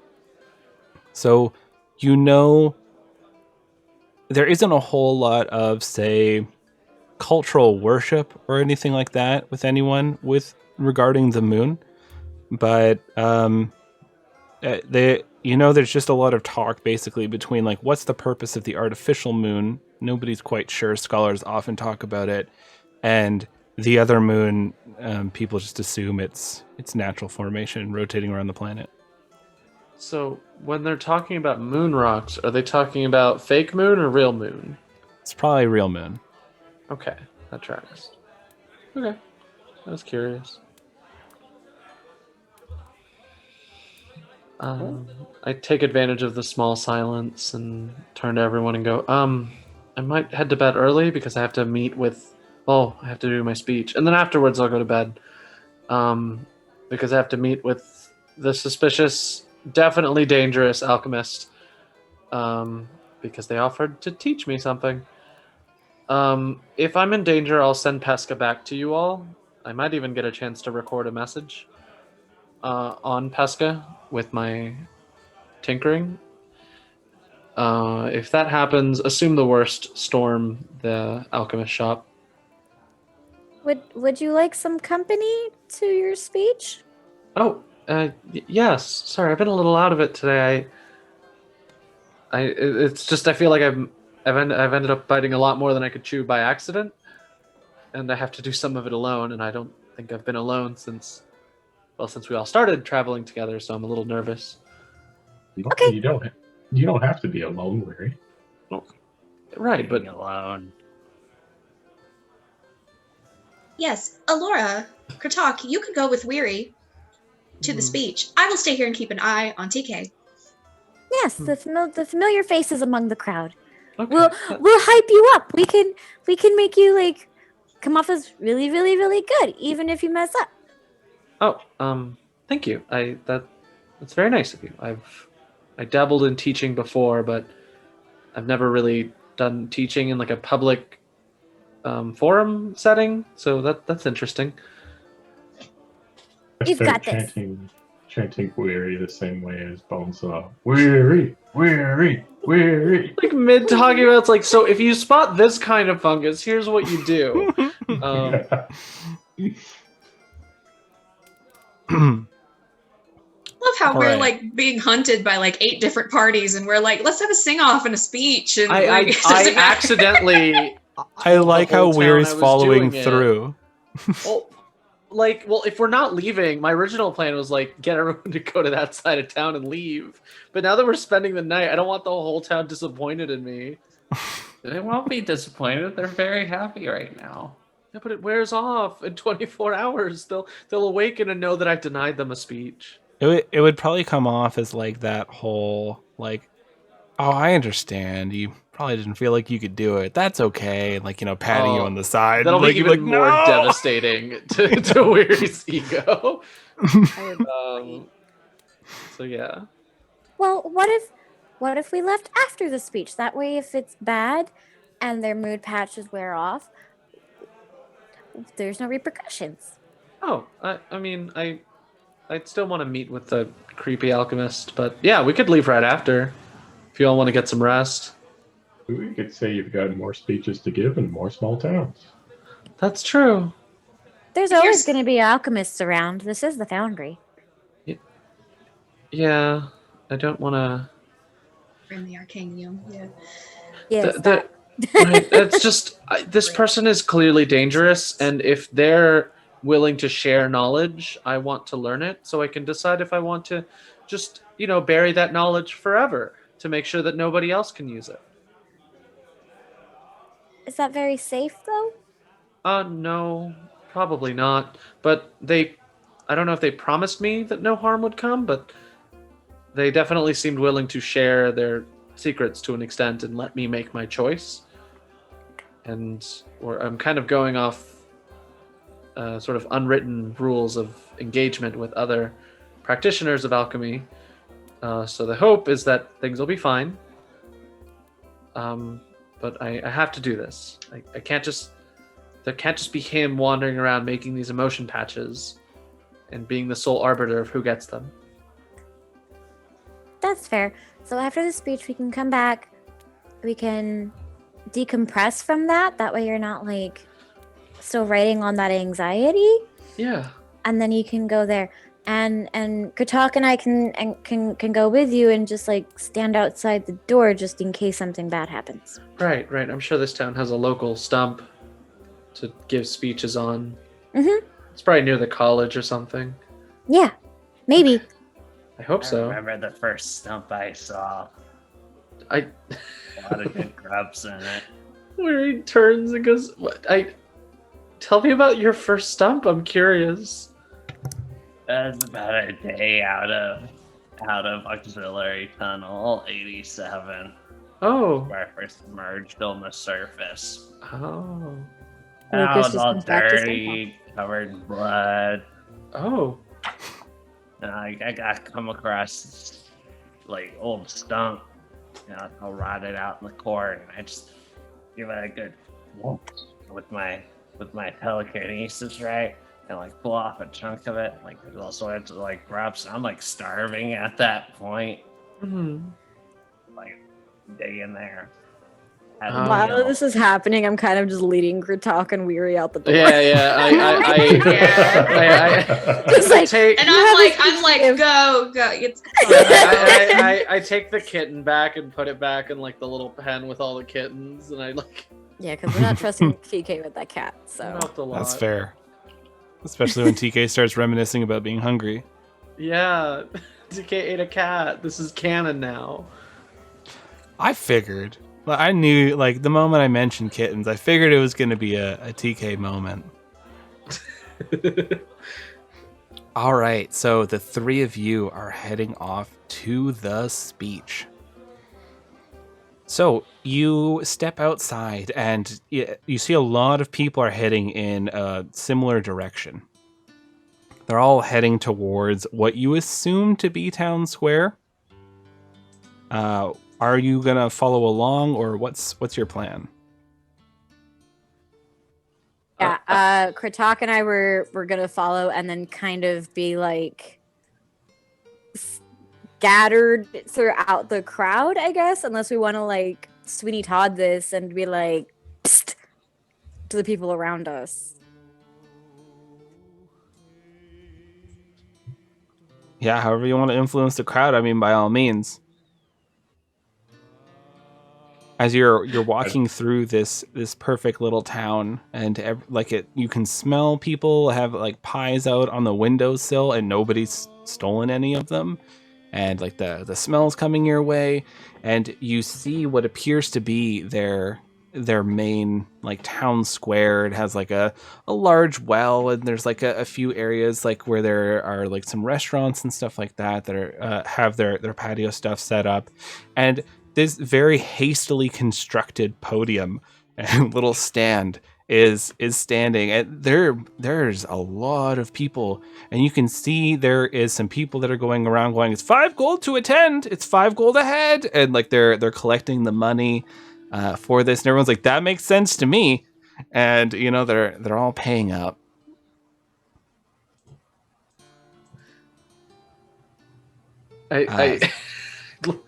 So, there isn't a whole lot of, say, cultural worship or anything like that with anyone regarding the moon, but there's just a lot of talk basically between like, what's the purpose of the artificial moon? Nobody's quite sure. Scholars often talk about it, and the other moon, people just assume it's natural formation rotating around the planet. So when they're talking about moon rocks, are they talking about fake moon or real moon? It's probably a real moon. Okay, that tracks. Okay, I was curious. I take advantage of the small silence and turn to everyone and go, I might head to bed early because I have to meet with, I have to do my speech. And then afterwards I'll go to bed because I have to meet with the suspicious, definitely dangerous alchemist because they offered to teach me something. If I'm in danger, I'll send Pesca back to you all. I might even get a chance to record a message on Pesca with my tinkering. If that happens, assume the worst, storm the alchemist shop. Would you like some company to your speech? Oh, yes. Sorry, I've been a little out of it today. It's just I feel like I've ended up biting a lot more than I could chew by accident, and I have to do some of it alone. And I don't think I've been alone since we all started traveling together. So I'm a little nervous. Okay. You don't have to be alone, Larry. Right, but Leave me alone. Yes, Alora, Kratok, you can go with Weary to the speech. I will stay here and keep an eye on TK. Yes, the familiar faces among the crowd. okay. We'll hype you up. We can make you like come off as really, really, really good, even if you mess up. Thank you. That's very nice of you. I dabbled in teaching before, but I've never really done teaching in like a public forum setting, so that's interesting. I You've start got this. chanting weary the same way as Bonesaw. Weary, weary, weary. Like mid talking about, it's like, so if you spot this kind of fungus, here's what you do. Love how All we're right. like being hunted by like 8 different parties, and we're like, let's have a sing off and a speech. And I like, it doesn't matter. accidentally. I like how whole town Weary's I was following doing it. through. Well, if we're not leaving, my original plan was like get everyone to go to that side of town and leave. But now that we're spending the night, I don't want the whole town disappointed in me. They won't be disappointed. They're very happy right now. Yeah, but it wears off in 24 hours. They'll awaken and know that I denied them a speech. It would probably come off as like that whole like, oh, I understand. You probably didn't feel like you could do it. That's okay. And like, patting you on the side. That'll like, be even like, more "No!" devastating to Weary's ego. So yeah. Well, what if we left after the speech? That way, if it's bad and their mood patches wear off, there's no repercussions. Oh, I mean, I'd still want to meet with the creepy alchemist, but yeah, we could leave right after if you all want to get some rest. We could say you've got more speeches to give in more small towns. That's true. There's always going to be alchemists around. This is the foundry. Yeah, I don't want to. In the Arcanium, yeah. Yes. Right, it's just this person is clearly dangerous, and if they're willing to share knowledge, I want to learn it so I can decide if I want to just, bury that knowledge forever to make sure that nobody else can use it. Is that very safe, though? No, probably not. But I don't know if they promised me that no harm would come, but they definitely seemed willing to share their secrets to an extent and let me make my choice. Or I'm kind of going off sort of unwritten rules of engagement with other practitioners of alchemy. So the hope is that things will be fine. But I have to do this. I can't just. There can't just be him wandering around making these emotion patches and being the sole arbiter of who gets them. That's fair. So after the speech, we can come back. We can decompress from that. That way you're not like still writing on that anxiety. Yeah. And then you can go there. And Katak and I can go with you and just like stand outside the door just in case something bad happens. Right. I'm sure this town has a local stump to give speeches on. Mm-hmm. It's probably near the college or something. Yeah, maybe. I hope so. I remember the first stump I saw. A lot of good grubs in it. Where he turns and goes, "What? Tell me about your first stump. I'm curious." That was about a day out of auxiliary tunnel 87, Oh. where I first emerged on the surface. Oh. And I Lucas was just all comes back to dirty, covered in blood. Oh. And I got come across this, like, old stump, all rotted out in the court, and I just give it a good whoop with my telekinesis, right? And like pull off a chunk of it, like there's all sorts of like grubs. I'm like starving at that point, like digging there. While this is happening, I'm kind of just leading Kratok and Weary out the door. Yeah. Just like, And I'm like, go. It's I take the kitten back and put it back in like the little pen with all the kittens, and I like. Yeah, because we're not trusting TK with that cat. So Helped a lot. That's fair. Especially when TK starts reminiscing about being hungry. Yeah, TK ate a cat. This is canon now. I figured Well, I knew, like, the moment I mentioned kittens, I figured it was going to be a TK moment. All right, so the three of you are heading off to the speech. So you step outside, and you see a lot of people are heading in a similar direction. They're all heading towards what you assume to be Town Square. Are you gonna follow along, or what's your plan? Yeah, Kratok and I were gonna follow and then kind of be like scattered throughout the crowd, I guess, unless we want to like Sweeney Todd this and be like psst to the people around us. Yeah, however you want to influence the crowd, I mean, by all means. As you're walking through this perfect little town, and you can smell people have like pies out on the windowsill, and nobody's stolen any of them, and like the smell's coming your way, and you see what appears to be their main like town square. It has like a large well, and there's like a few areas like where there are like some restaurants and stuff like that are have their patio stuff set up, and this very hastily constructed podium and little stand is standing, and there's a lot of people, and you can see there is some people that are going around going, it's 5 gold to attend, it's 5 gold a head, and like they're collecting the money for this, and everyone's like, that makes sense to me, and you know they're all paying up. I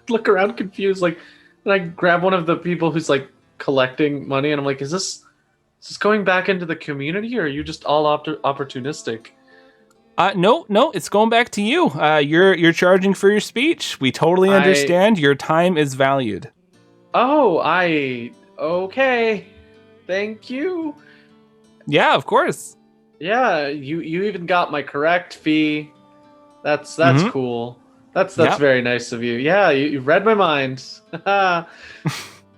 look around confused, like, and I grab one of the people who's like collecting money, and I'm like, is this going back into the community, or are you just all opportunistic? No, it's going back to you. You're charging for your speech. We totally understand. Your time is valued. Oh, okay. Thank you. Yeah, of course. Yeah, you even got my correct fee. That's cool. That's very nice of you. Yeah, you read my mind.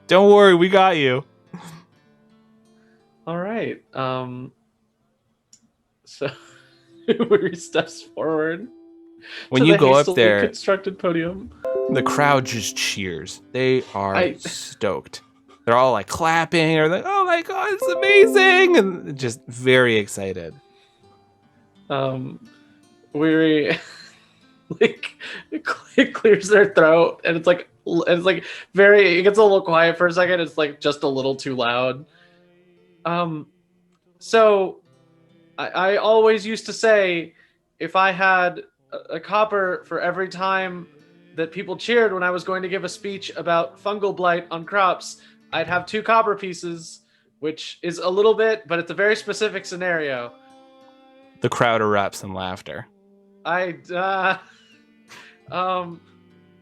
Don't worry, we got you. All right. So Weary steps forward. When you go up there, constructed podium, the crowd just cheers. They are stoked. They're all like clapping, or like, "Oh my god, it's amazing!" and just very excited. Weary, like, it clears their throat, and it's like very. It gets a little quiet for a second. It's like just a little too loud. So I always used to say, if I had a copper for every time that people cheered when I was going to give a speech about fungal blight on crops, I'd have 2 copper pieces, which is a little bit, but it's a very specific scenario. The crowd erupts in laughter.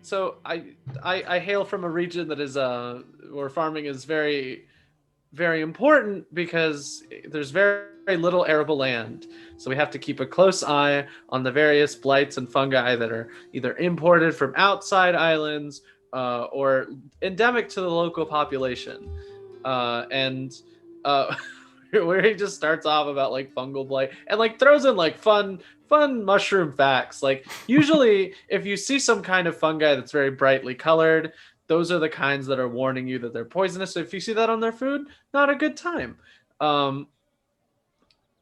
So I hail from a region that is where farming is very, very important, because there's very, very little arable land. So we have to keep a close eye on the various blights and fungi that are either imported from outside islands or endemic to the local population. Where he just starts off about like fungal blight and like throws in like fun mushroom facts. Like, usually if you see some kind of fungi that's very brightly colored, those are the kinds that are warning you that they're poisonous. So if you see that on their food, not a good time.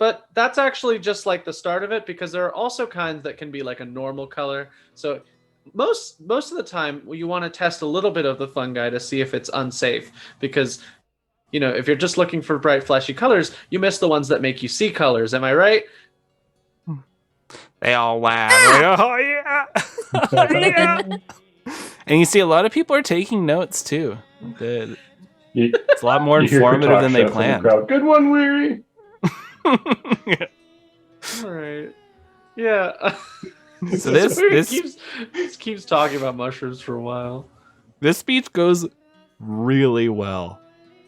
But that's actually just like the start of it, because there are also kinds that can be like a normal color. So most of the time you want to test a little bit of the fungi to see if it's unsafe, because you know, if you're just looking for bright flashy colors, you miss the ones that make you see colors. Am I right? They all laugh. Like, oh yeah. Oh, yeah. And you see a lot of people are taking notes too. It's a lot more informative than they planned. Good one, Weary. All right. Yeah. So this keeps talking about mushrooms for a while. This speech goes really well.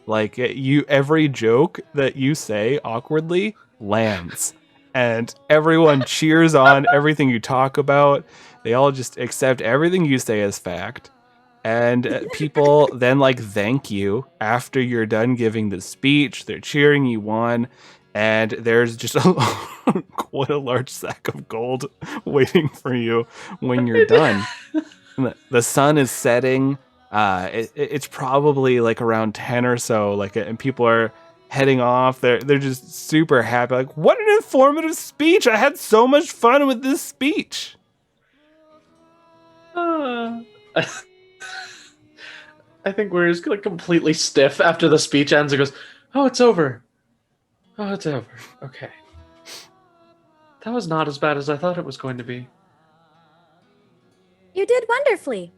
Like, every joke that you say awkwardly lands, and everyone cheers on everything you talk about. They all just accept everything you say as fact. And people then like thank you after you're done giving the speech. They're cheering you on, and there's just quite a large sack of gold waiting for you when you're done. The sun is setting. It's probably like around 10 or so. Like, and people are heading off. They're just super happy. Like, what an informative speech! I had so much fun with this speech. I think we're just like completely stiff after the speech ends. It goes, "Oh, it's over. Oh, it's over. Okay. That was not as bad as I thought it was going to be. You did wonderfully.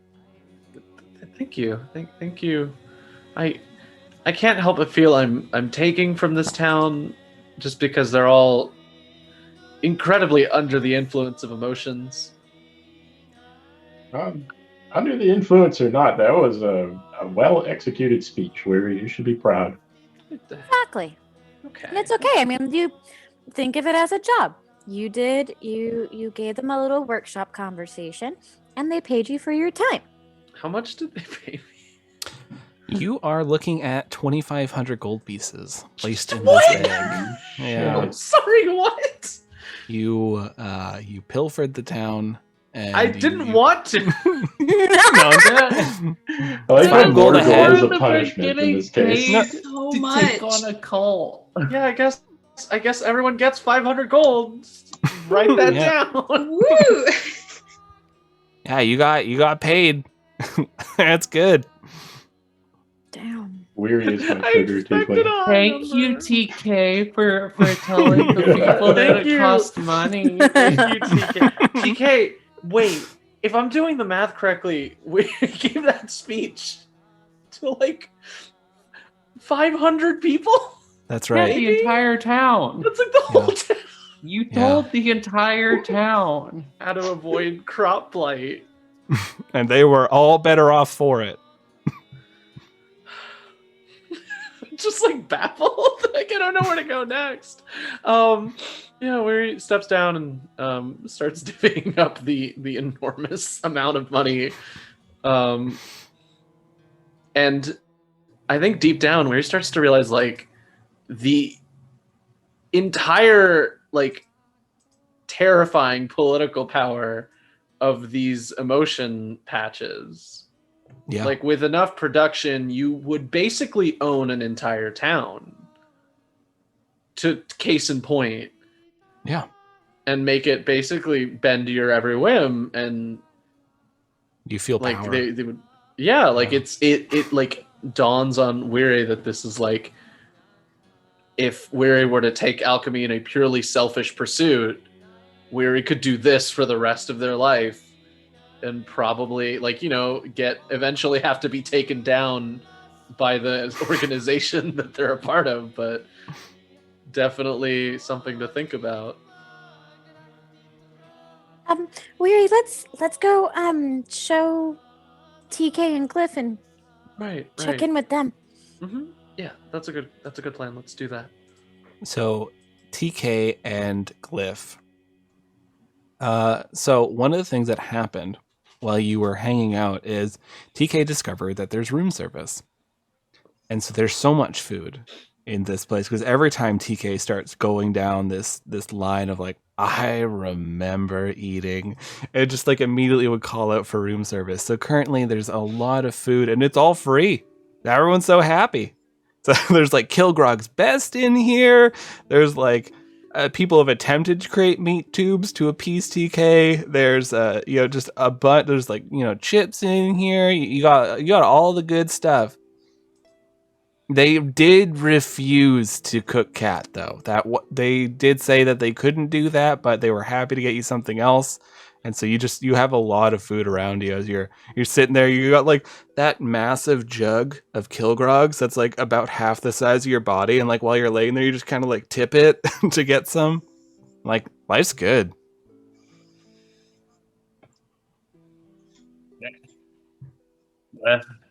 Thank you. Thank you. I can't help but feel I'm taking from this town just because they're all incredibly under the influence of emotions. Under the influence or not, that was a well executed speech, Weary. You should be proud. Exactly. Okay. And it's okay. I mean, you think of it as a job. You gave them a little workshop conversation, and they paid you for your time. How much did they pay me? You are looking at 2,500 gold pieces placed in What? this egg. Yeah. I'm sorry, what? You pilfered the town. And I didn't want to. No, I like how 5 gold more ahead. gold is a punishment in this case. No. So to much. take on a cult. Yeah, I guess everyone gets 500 gold. Write that Yeah. down. Woo! Yeah, you got paid. That's good. Damn. Weary is my I sugar expected tiefling. a Thank you, number. TK, for telling the people that Thank it you. cost money. Thank you, TK. TK, wait. If I'm doing the math correctly, we gave that speech to like 500 people? That's Yeah, right. the entire town. That's like the whole town. You Yeah. told the entire town. How to avoid crop blight. And they were all better off for it. Just like baffled. Like I don't know where to go next. Yeah, where he steps down and starts divvying up the enormous amount of money. And I think deep down where he starts to realize like the entire like terrifying political power of these emotion patches. Yeah. Like with enough production, you would basically own an entire town. To case in point. Yeah. And make it basically bend to your every whim, and You feel like power. they would, yeah, like Yeah. it like dawns on Weary that this is like if Weary were to take alchemy in a purely selfish pursuit, Weary could do this for the rest of their life. And probably, like, you know, eventually have to be taken down by the organization that they're a part of, but definitely something to think about. Weary, let's go show TK and Cliff and Right. check in with them. Mm-hmm. Yeah, that's a good plan. Let's do that. So TK and Glyph. So one of the things that happened while you were hanging out is TK discovered that there's room service. And so there's so much food in this place because every time TK starts going down this line of like, I remember eating, it just like immediately would call out for room service. So currently there's a lot of food and it's all free. Everyone's so happy. So there's like Kilgrog's Best in here. There's like people have attempted to create meat tubes to appease TK. There's just a bunch. There's like chips in here. You got all the good stuff. They did refuse to cook cat though. They did say that they couldn't do that, but they were happy to get you something else. And so you have a lot of food around you as you're sitting there. You got like that massive jug of Kilgrogs that's like about half the size of your body, and like while you're laying there, you just kind of like tip it to get some. Like life's good.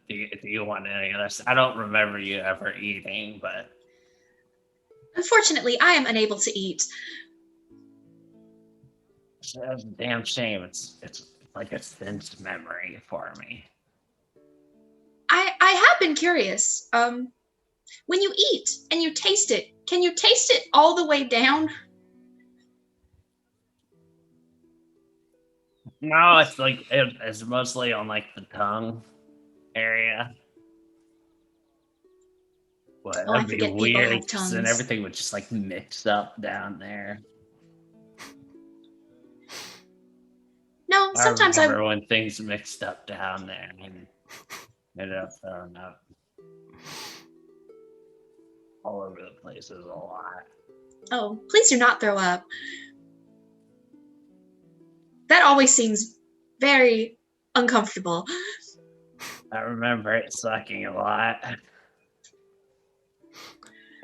Do you want any of this? I don't remember you ever eating, but Unfortunately, I am unable to eat. it's a damn shame. It's like a sense memory for me. have been curious. When you eat and you taste it, can you taste it all the way down? No, it's like it's mostly on like the tongue area. But Oh, I that'd be forget people weird have 'cause then tongues. everything would just like mix up down there. No, I sometimes I. remember when things mixed up down there and ended up throwing up all over the place. It was a lot. Oh, please do not throw up. That always seems very uncomfortable. I remember it sucking a lot.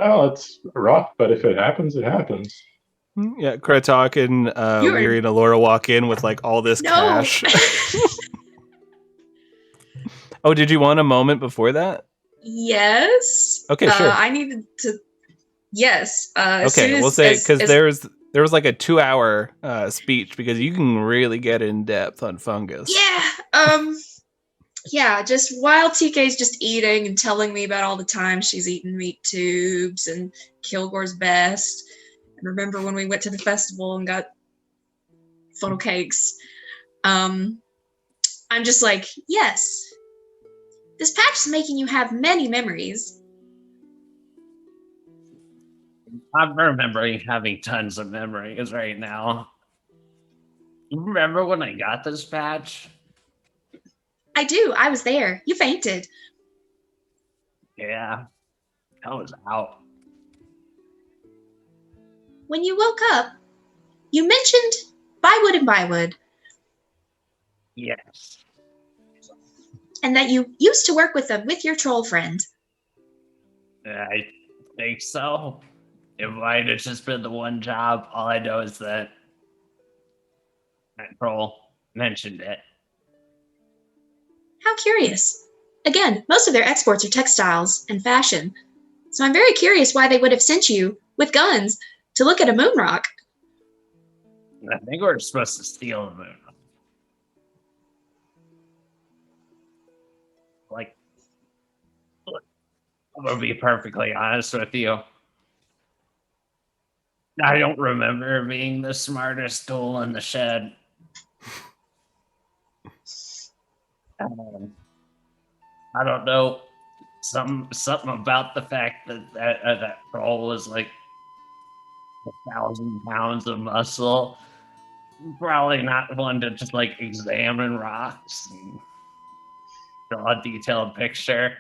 Oh, it's rough, but if it happens, it happens. Yeah, Kratok and You're- Weary and Alora walk in with like all this No. cash. Oh, did you want a moment before that? Yes. Okay, sure. I needed to. Yes. As soon Okay, as, we'll say as- because as- there was like a 2-hour speech because you can really get in depth on fungus. Yeah. Yeah. Just while TK's just eating and telling me about all the times she's eaten meat tubes and Kilgore's best, and remember when we went to the festival and got funnel cakes. I'm just like, yes. This patch is making you have many memories. I'm remembering having tons of memories right now. You remember when I got this patch? I do. I was there. You fainted. Yeah, I was out. When you woke up, you mentioned Bywood and Bywood, Yes. and that you used to work with them with your troll friend. I think so. It might have just been the one job. All I know is that Troll mentioned it. How curious. Again, most of their exports are textiles and fashion, so I'm very curious why they would have sent you with guns to look at a moon rock. I think we're supposed to steal the moon. Like, I'm gonna be perfectly honest with you. I don't remember being the smartest tool in the shed. I don't know. Something about the fact that troll was like 1,000 pounds of muscle. Probably not one to just like examine rocks and draw a detailed picture.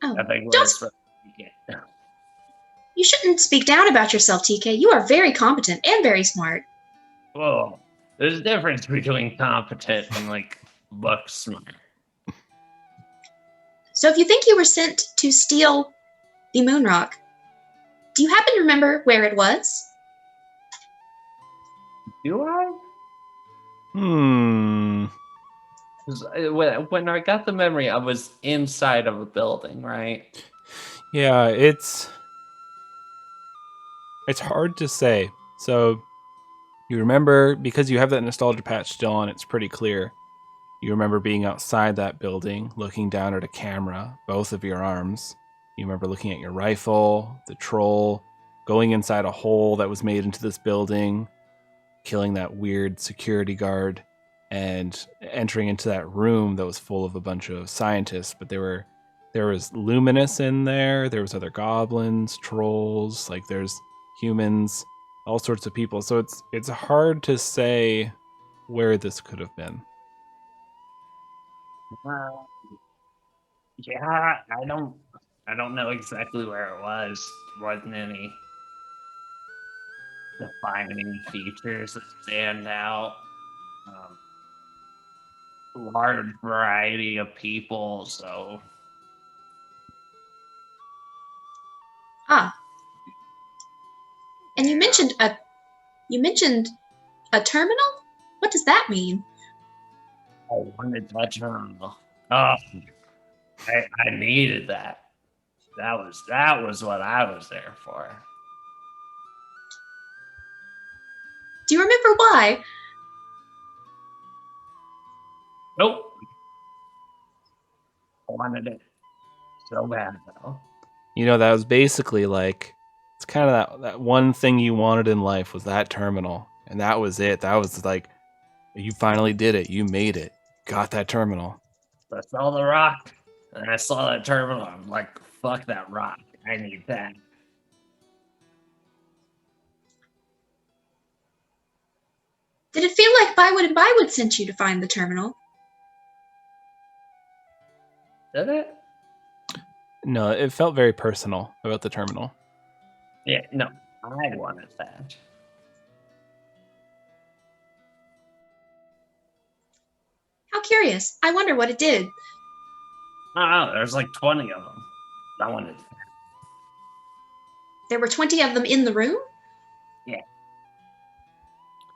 Oh, I think we're don't- supposed to get. You shouldn't speak down about yourself, TK. You are very competent and very smart. Whoa, there's a difference between competent and like book smart. So if you think you were sent to steal the moon rock, do you happen to remember where it was? Do I? Hmm. 'Cause when I got the memory, I was inside of a building, right? Yeah, it's hard to say. So you remember because you have that nostalgia patch still on, it's pretty clear. You remember being outside that building, looking down at a camera, both of your arms. You remember looking at your rifle, the troll, going inside a hole that was made into this building, killing that weird security guard, and entering into that room that was full of a bunch of scientists, but there was Luminous in there, there was other goblins, trolls, like there's humans, all sorts of people. So it's hard to say where this could have been. Yeah, I don't know exactly where it was. There wasn't any defining features that stand out. Large variety of people, so Ah. And you Yeah. mentioned a terminal? What does that mean? I wanted that terminal. Oh, I needed that. That was what I was there for. Do you remember why? Nope. wanted it so bad, though. You know, that was basically like, it's kind of that one thing you wanted in life was that terminal. And that was it. That was like, you finally did it. You made it. Got that terminal. I saw the rock, and I saw that terminal. I'm like, fuck that rock. I need that. Did it feel like Bywood and Bywood sent you to find the terminal? Did it? No, it felt very personal about the terminal. Yeah, no. I wanted that. How curious. I wonder what it did. Oh, there's like 20 of them. I wanted that. There were 20 of them in the room?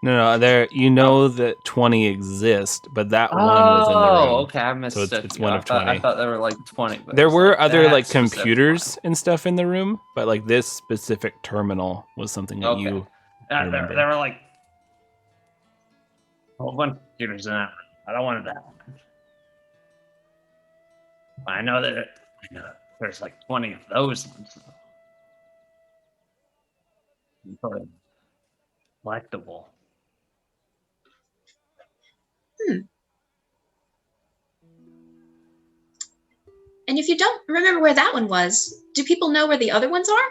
No, there. You know that 20 exist, but that one was in the room. Oh, okay, I missed So it. it's one of 20. I thought there were like 20. But There it's were like other that like specific computers one. and stuff in the room, but like this specific terminal was something that Okay. you There remember. were like a whole bunch of computers in that room. I don't want that one. I know that there's like 20 of those ones. Sort of collectible. And if you don't remember where that one was, do people know where the other ones are?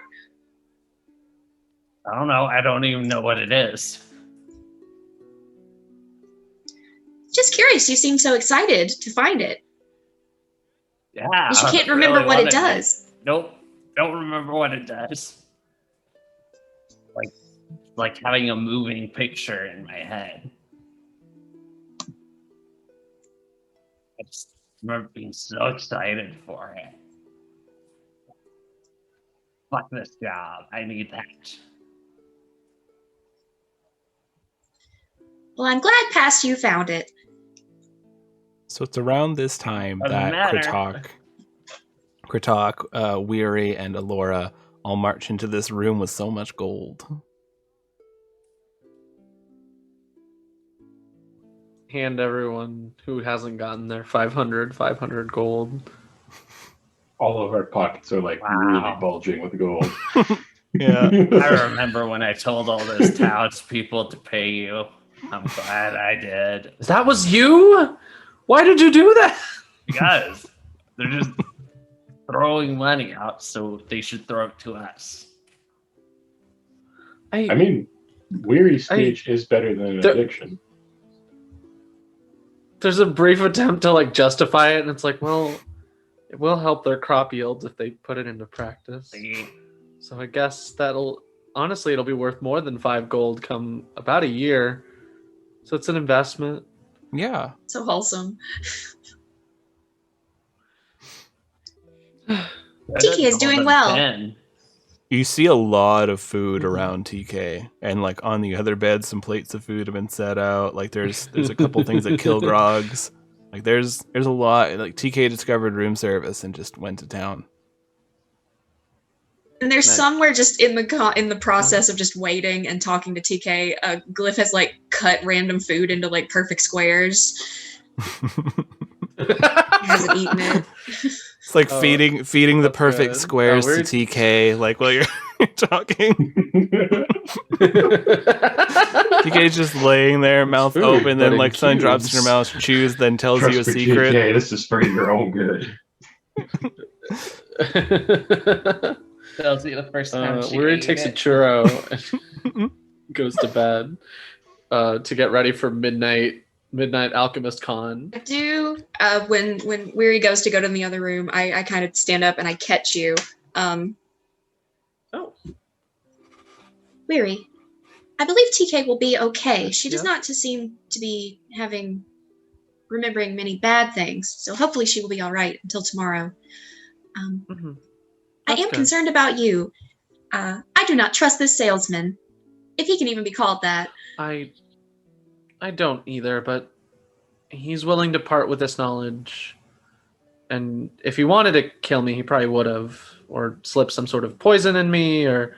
I don't know. I don't even know what it is. Just curious, you seem so excited to find it. Yeah. But you I can't remember really what it wanted does. Nope. Don't remember what it does. Like having a moving picture in my head. I just remember being so excited for it. Fuck this job. I need that. Well, I'm glad past you found it. So it's around this time Doesn't that matter. Kritok, Weary, and Alora all march into this room with so much gold. Hand everyone who hasn't gotten their 500 gold. All of our pockets are like Wow. really bulging with gold. Yeah. I remember when I told all those townspeople to pay you. I'm glad I did. That was you? Why did you do that? Because they're just throwing money out, so they should throw it to us. I mean, weary stage is better than There- addiction. There's a brief attempt to like justify it, and it's like, well, it will help their crop yields if they put it into practice. See? So I guess it'll be worth more than 5 gold come about a year. So it's an investment. Yeah. So wholesome. Tiki is doing well. 10. You see a lot of food around TK, and like on the other bed, some plates of food have been set out. Like there's a couple things that kill grogs. Like there's a lot. Like TK discovered room service and just went to town. And there's Nice. somewhere just in the process of just waiting and talking to TK, Glyph has like cut random food into like perfect squares. He hasn't eaten it. It's like Oh, feeding the that's perfect good. squares We're- to TK, like while you're talking. TK's just laying there, mouth Food, open, then but like in something drops in cubes. her mouth, chews, then tells you a Trust me, secret. TK, this is for your own good. Tells you the first time she Weary ate takes a it. churro and goes to bed to get ready for midnight alchemist con. I do. When Weary goes to the other room, I kind of stand up and I catch you. Oh. Weary, I believe TK will be okay. She does Yeah. not seem to be remembering many bad things, so hopefully she will be all right until tomorrow. Mhm. I That's am good. concerned about you. I do not trust this salesman, if he can even be called that. I don't either, but he's willing to part with this knowledge. And if he wanted to kill me, he probably would have, or slip some sort of poison in me, or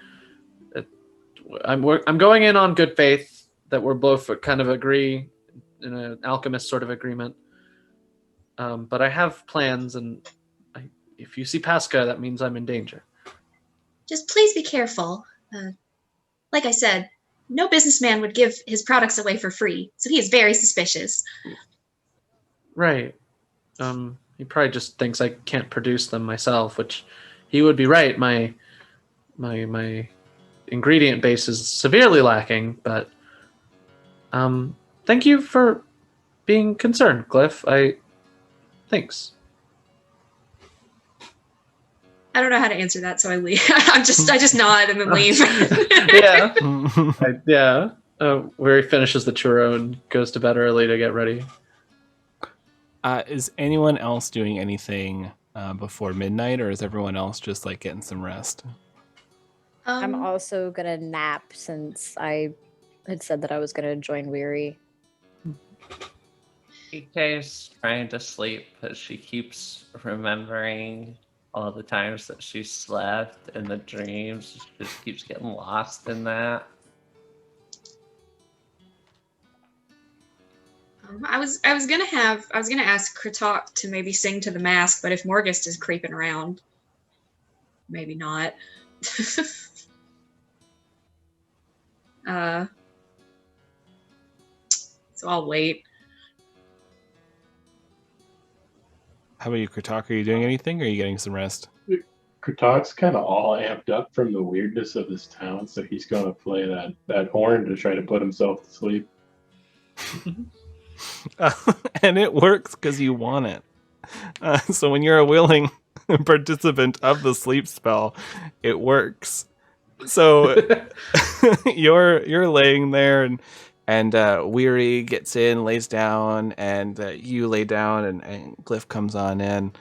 I'm going in on good faith that we're both kind of agree in an alchemist sort of agreement. But I have plans, and if you see Pasca, that means I'm in danger. Just please be careful. Like I said, no businessman would give his products away for free, so he is very suspicious. Right. He probably just thinks I can't produce them myself, which he would be right. My ingredient base is severely lacking, but thank you for being concerned, Glyph. Thanks. I don't know how to answer that, so I leave. I just nod and then leave. Yeah. Where he finishes the churro and goes to bed early to get ready. Is anyone else doing anything before midnight, or is everyone else just like getting some rest? I'm also gonna nap since I had said that I was gonna join Weary. TK's trying to sleep, but she keeps remembering all the times that she slept and the dreams. She just keeps getting lost in that. I was gonna ask Kratok to maybe sing to the mask, but if Morgust is creeping around, maybe not. So I'll wait. How about you, Kratok? Are you doing anything, or are you getting some rest? Kurtog's kind of all amped up from the weirdness of this town, so he's going to play that horn to try to put himself to sleep. And it works because you want it. So when you're a willing participant of the sleep spell, it works. So you're laying there, and Weary gets in, lays down, and you lay down, and Glyph comes on in.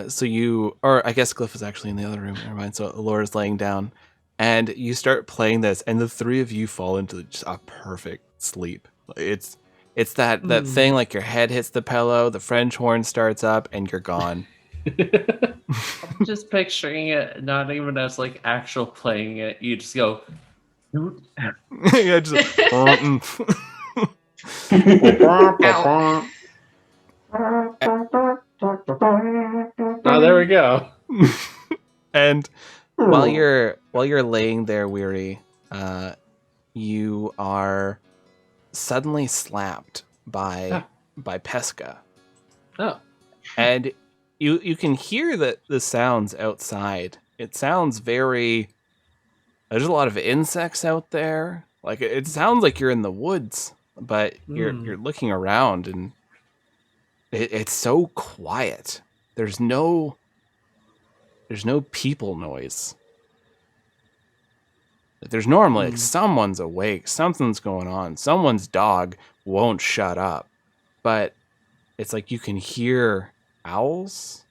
So you, or I guess Glyph is actually in the other room. Never mind. So Laura's laying down, and you start playing this, and the three of you fall into just a perfect sleep. It's that thing, like your head hits the pillow, the French horn starts up, and you're gone. I'm just picturing it, not even as like actual playing it. You just go. Yeah, just. Oh, there we go. And while you're laying there, Weary, you are suddenly slapped by Pesca. Oh. And you can hear the sounds outside. It sounds very. There's a lot of insects out there. Like it sounds like you're in the woods, but you're looking around, and it's so quiet. There's no people noise. There's normally like someone's awake, something's going on, someone's dog won't shut up, but it's like you can hear owls,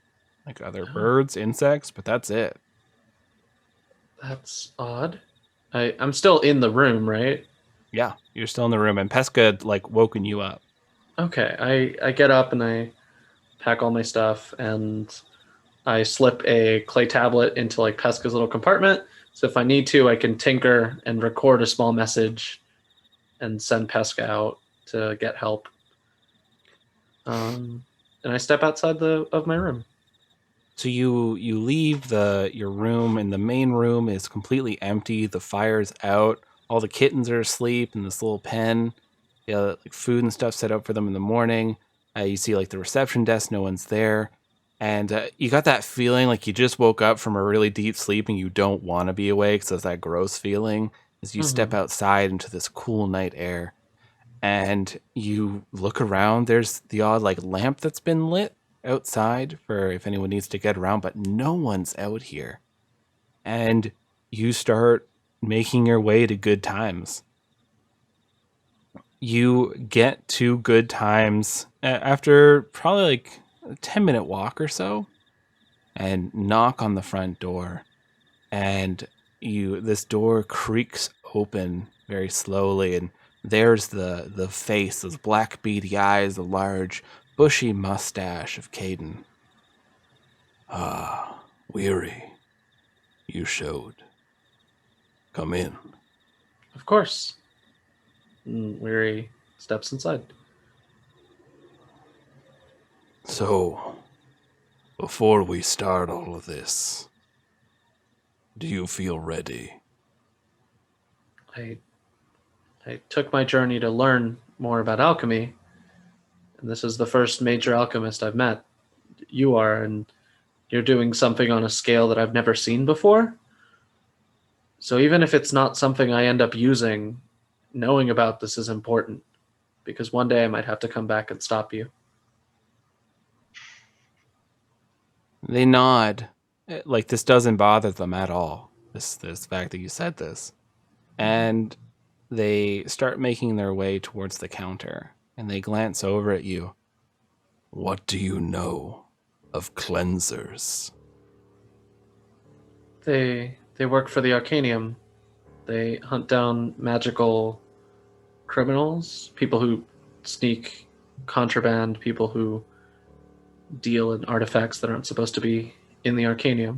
like other birds, insects, but that's it. That's odd. I'm still in the room, right? Yeah, you're still in the room, and Pesca had, like, woken you up. Okay, I get up and I pack all my stuff, and I slip a clay tablet into like Pesca's little compartment. So if I need to, I can tinker and record a small message and send Pesca out to get help. And I step outside of my room. So you leave your room, and the main room is completely empty. The fire's out. All the kittens are asleep in this little pen. Like food and stuff set up for them in the morning. You see like the reception desk, no one's there. And you got that feeling like you just woke up from a really deep sleep and you don't want to be awake. So it's that gross feeling as you step outside into this cool night air. And you look around, there's the odd like lamp that's been lit outside for if anyone needs to get around, but no one's out here. And you start making your way to Good Times. You get to Good Times after probably like a 10-minute walk or so, and knock on the front door. And this door creaks open very slowly, and there's the face, those black beady eyes, the large bushy mustache of Caden. Ah, Weary, you showed. Come in. Of course. And Weary steps inside. So, before we start all of this, do you feel ready? I took my journey to learn more about alchemy, and this is the first major alchemist I've met. You are, and you're doing something on a scale that I've never seen before. So even if it's not something I end up using, knowing about this is important, because one day I might have to come back and stop you. They nod, like this doesn't bother them at all. This fact that you said this, and they start making their way towards the counter, and they glance over at you. What do you know of cleansers? They work for the Arcanium. They hunt down magical criminals, people who sneak contraband, people who deal in artifacts that aren't supposed to be in the Arcanium.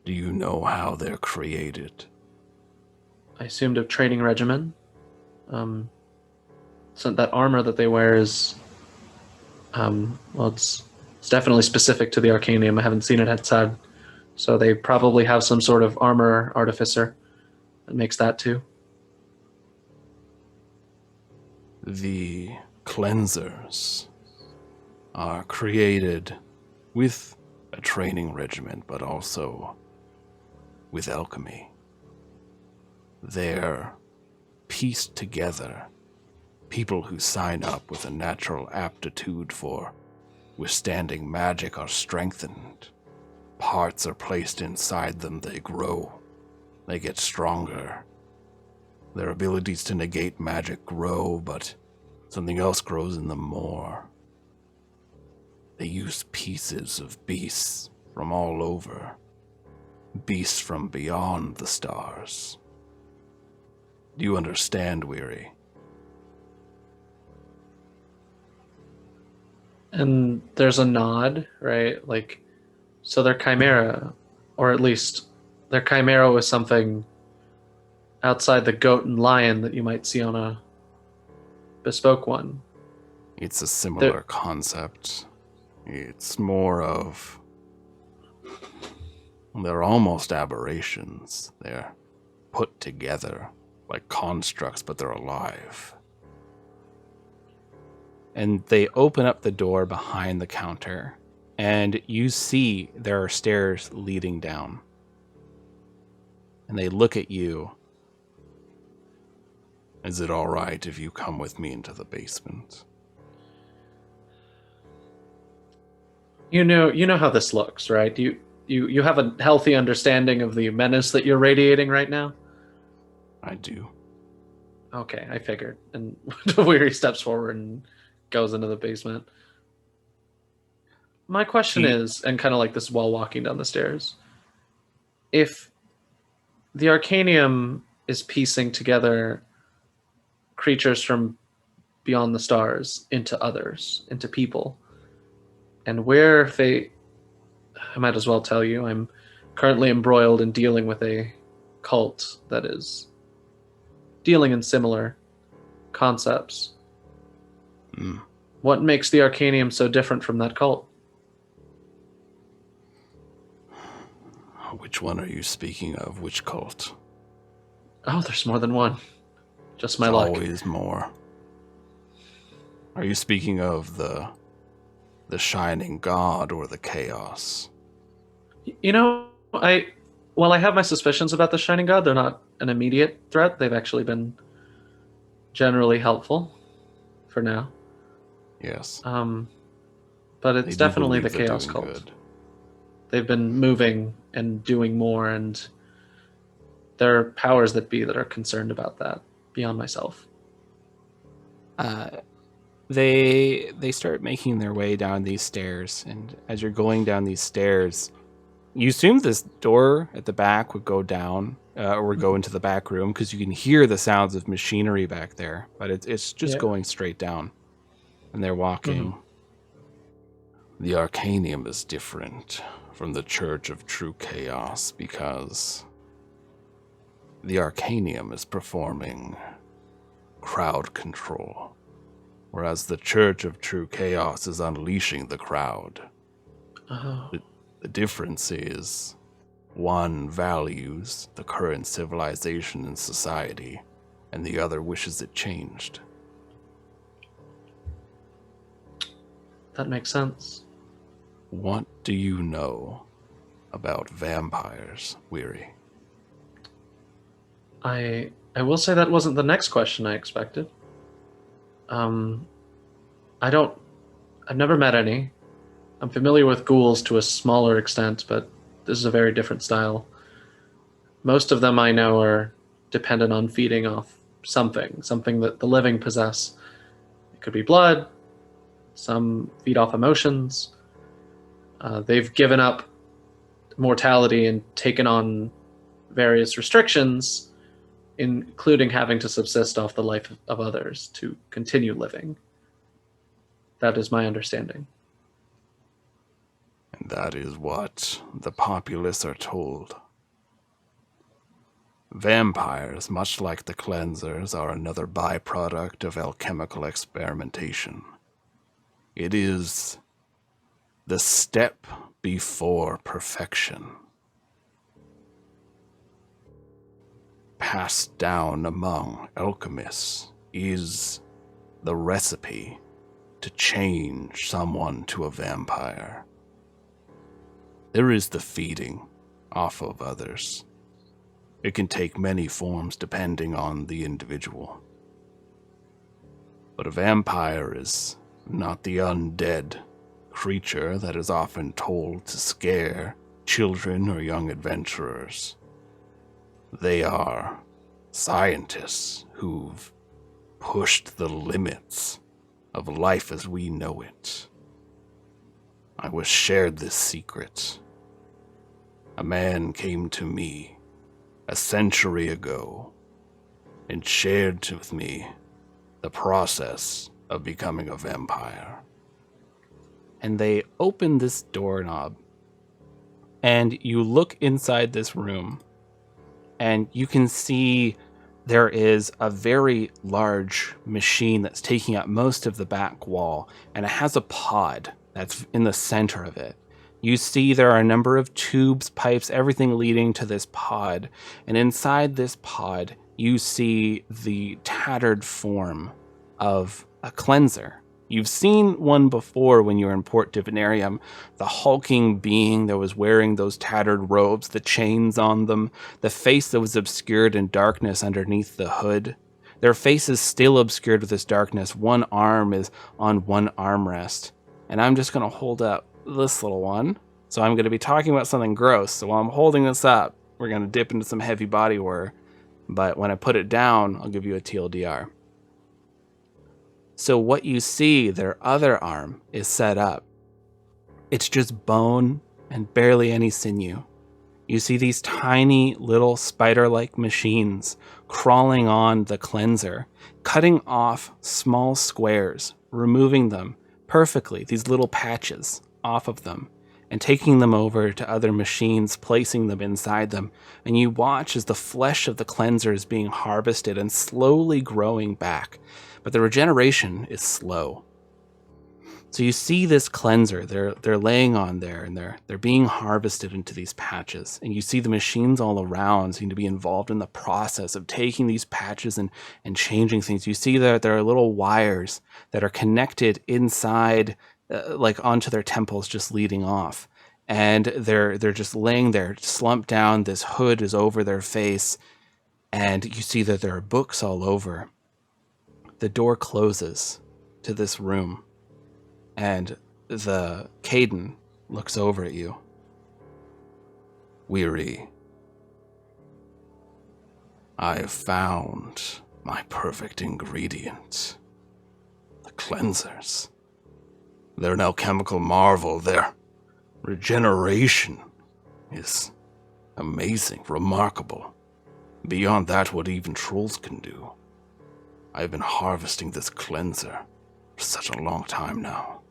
Do you know how they're created? I assumed a training regimen. So that armor that they wear is, well, it's definitely specific to the Arcanium. I haven't seen it outside. So they probably have some sort of armor artificer that makes that too. The cleansers are created with a training regimen, but also with alchemy. They're pieced together, people who sign up with a natural aptitude for withstanding magic are strengthened. Parts are placed inside them, they grow, they get stronger. Their abilities to negate magic grow, but something else grows in them more. They use pieces of beasts from all over, beasts from beyond the stars. Do you understand, Weary? And there's a nod, right? Like, so their chimera, or at least their chimera was something outside the goat and lion that you might see on a bespoke one. It's a similar concept. It's more of... They're almost aberrations. They're put together like constructs, but they're alive. And they open up the door behind the counter, and you see there are stairs leading down. And they look at you. Is it all right if you come with me into the basement? You know how this looks, right? You have a healthy understanding of the menace that you're radiating right now? I do. Okay, I figured. And Weary steps forward and goes into the basement. My question is, and kind of like this while walking down the stairs, if the Arcanium is piecing together creatures from beyond the stars into others, into people, and where fate, I might as well tell you, I'm currently embroiled in dealing with a cult that is dealing in similar concepts. What makes the Arcanium so different from that cult? Which one are you speaking of? Which cult? Oh, there's more than one. Just my There's luck. always more. Are you speaking of the Shining God or the Chaos? You know, while I have my suspicions about the Shining God, they're not an immediate threat. They've actually been generally helpful for now. Yes. But it's definitely the they're Chaos doing cult. good. They've been moving and doing more, and there are powers that be that are concerned about that beyond myself. They start making their way down these stairs, and as you're going down these stairs, you assume this door at the back would go down or would go into the back room because you can hear the sounds of machinery back there, but it's just going straight down. And they're walking. The Arcanium is different from the Church of True Chaos because the Arcanium is performing crowd control. whereas the Church of True Chaos is unleashing the crowd. Oh. The difference is, one values the current civilization and society, and the other wishes it changed. That makes sense. What do you know about vampires, Weary? I will say that wasn't the next question I expected. I've never met any. I'm familiar with ghouls to a smaller extent, but this is a very different style. Most of them I know are dependent on feeding off something that the living possess. It could be blood, some feed off emotions. They've given up mortality and taken on various restrictions, including having to subsist off the life of others to continue living. That is my understanding. And that is what the populace are told. Vampires, much like the cleansers, are another byproduct of alchemical experimentation. It is the step before perfection, passed down among alchemists, is the recipe to change someone to a vampire. There is the feeding off of others. It can take many forms depending on the individual. But a vampire is not the undead creature that is often told to scare children or young adventurers. They are scientists who've pushed the limits of life as we know it. I was shared this secret. A man came to me a century ago and shared with me the process of becoming a vampire. And they open this doorknob, and you look inside this room, and you can see there is a very large machine that's taking up most of the back wall, and it has a pod that's in the center of it. You see there are a number of tubes, pipes, everything leading to this pod, and inside this pod you see the tattered form of a cleanser. You've seen one before when you were in Port Divinarium, the hulking being that was wearing those tattered robes, the chains on them, the face that was obscured in darkness underneath the hood. Their face is still obscured with this darkness. One arm is on one armrest. And I'm just going to hold up this little one. So I'm going to be talking about something gross. So while I'm holding this up, we're going to dip into some heavy body horror. But when I put it down, I'll give you a TLDR. So what you see, their other arm is set up. It's just bone and barely any sinew. You see these tiny little spider-like machines crawling on the cleanser, cutting off small squares, removing them perfectly, these little patches off of them, and taking them over to other machines, placing them inside them. And you watch as the flesh of the cleanser is being harvested and slowly growing back. But the regeneration is slow. So you see this cleanser, they're laying on there, and they're being harvested into these patches. And you see the machines all around seem to be involved in the process of taking these patches and changing things. You see that there are little wires that are connected inside, like onto their temples, just leading off. And they're just laying there, slumped down. This hood is over their face. And you see that there are books all over. The door closes to this room, and the Caden looks over at you. Weary, I have found my perfect ingredient. The cleansers. They're an alchemical marvel. Their regeneration is amazing, remarkable. Beyond that, what even trolls can do. I've been harvesting this cleanser for such a long time now.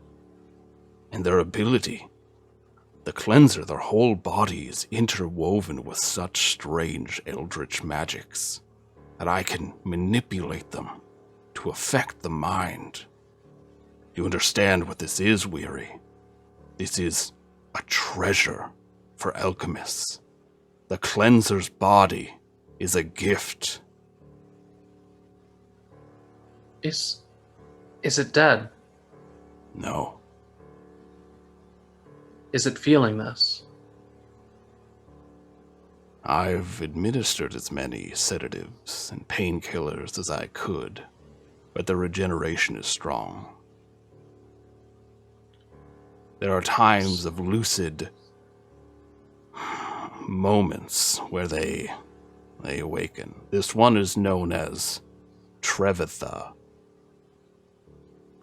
And their ability, the cleanser, their whole body is interwoven with such strange eldritch magics that I can manipulate them to affect the mind You understand what this is, Weary? This is a treasure for alchemists. The cleanser's body is a gift. Is it dead? No. Is it feeling this? I've administered as many sedatives and painkillers as I could, but the regeneration is strong. There are times of lucid moments where they awaken. This one is known as Trevitha.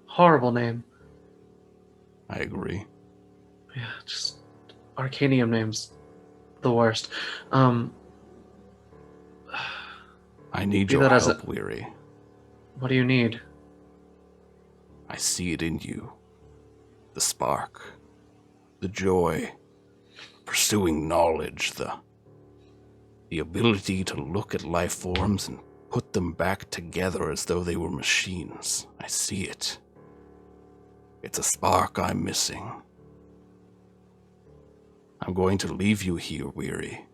Horrible name. I agree. Yeah, just Arcanium names. The worst. I need Be your that as help, it- Weary. What do you need? I see it in you. The spark. The joy. Pursuing knowledge. The ability to look at life forms and put them back together as though they were machines. I see it. It's a spark I'm missing. I'm going to leave you here, Weary.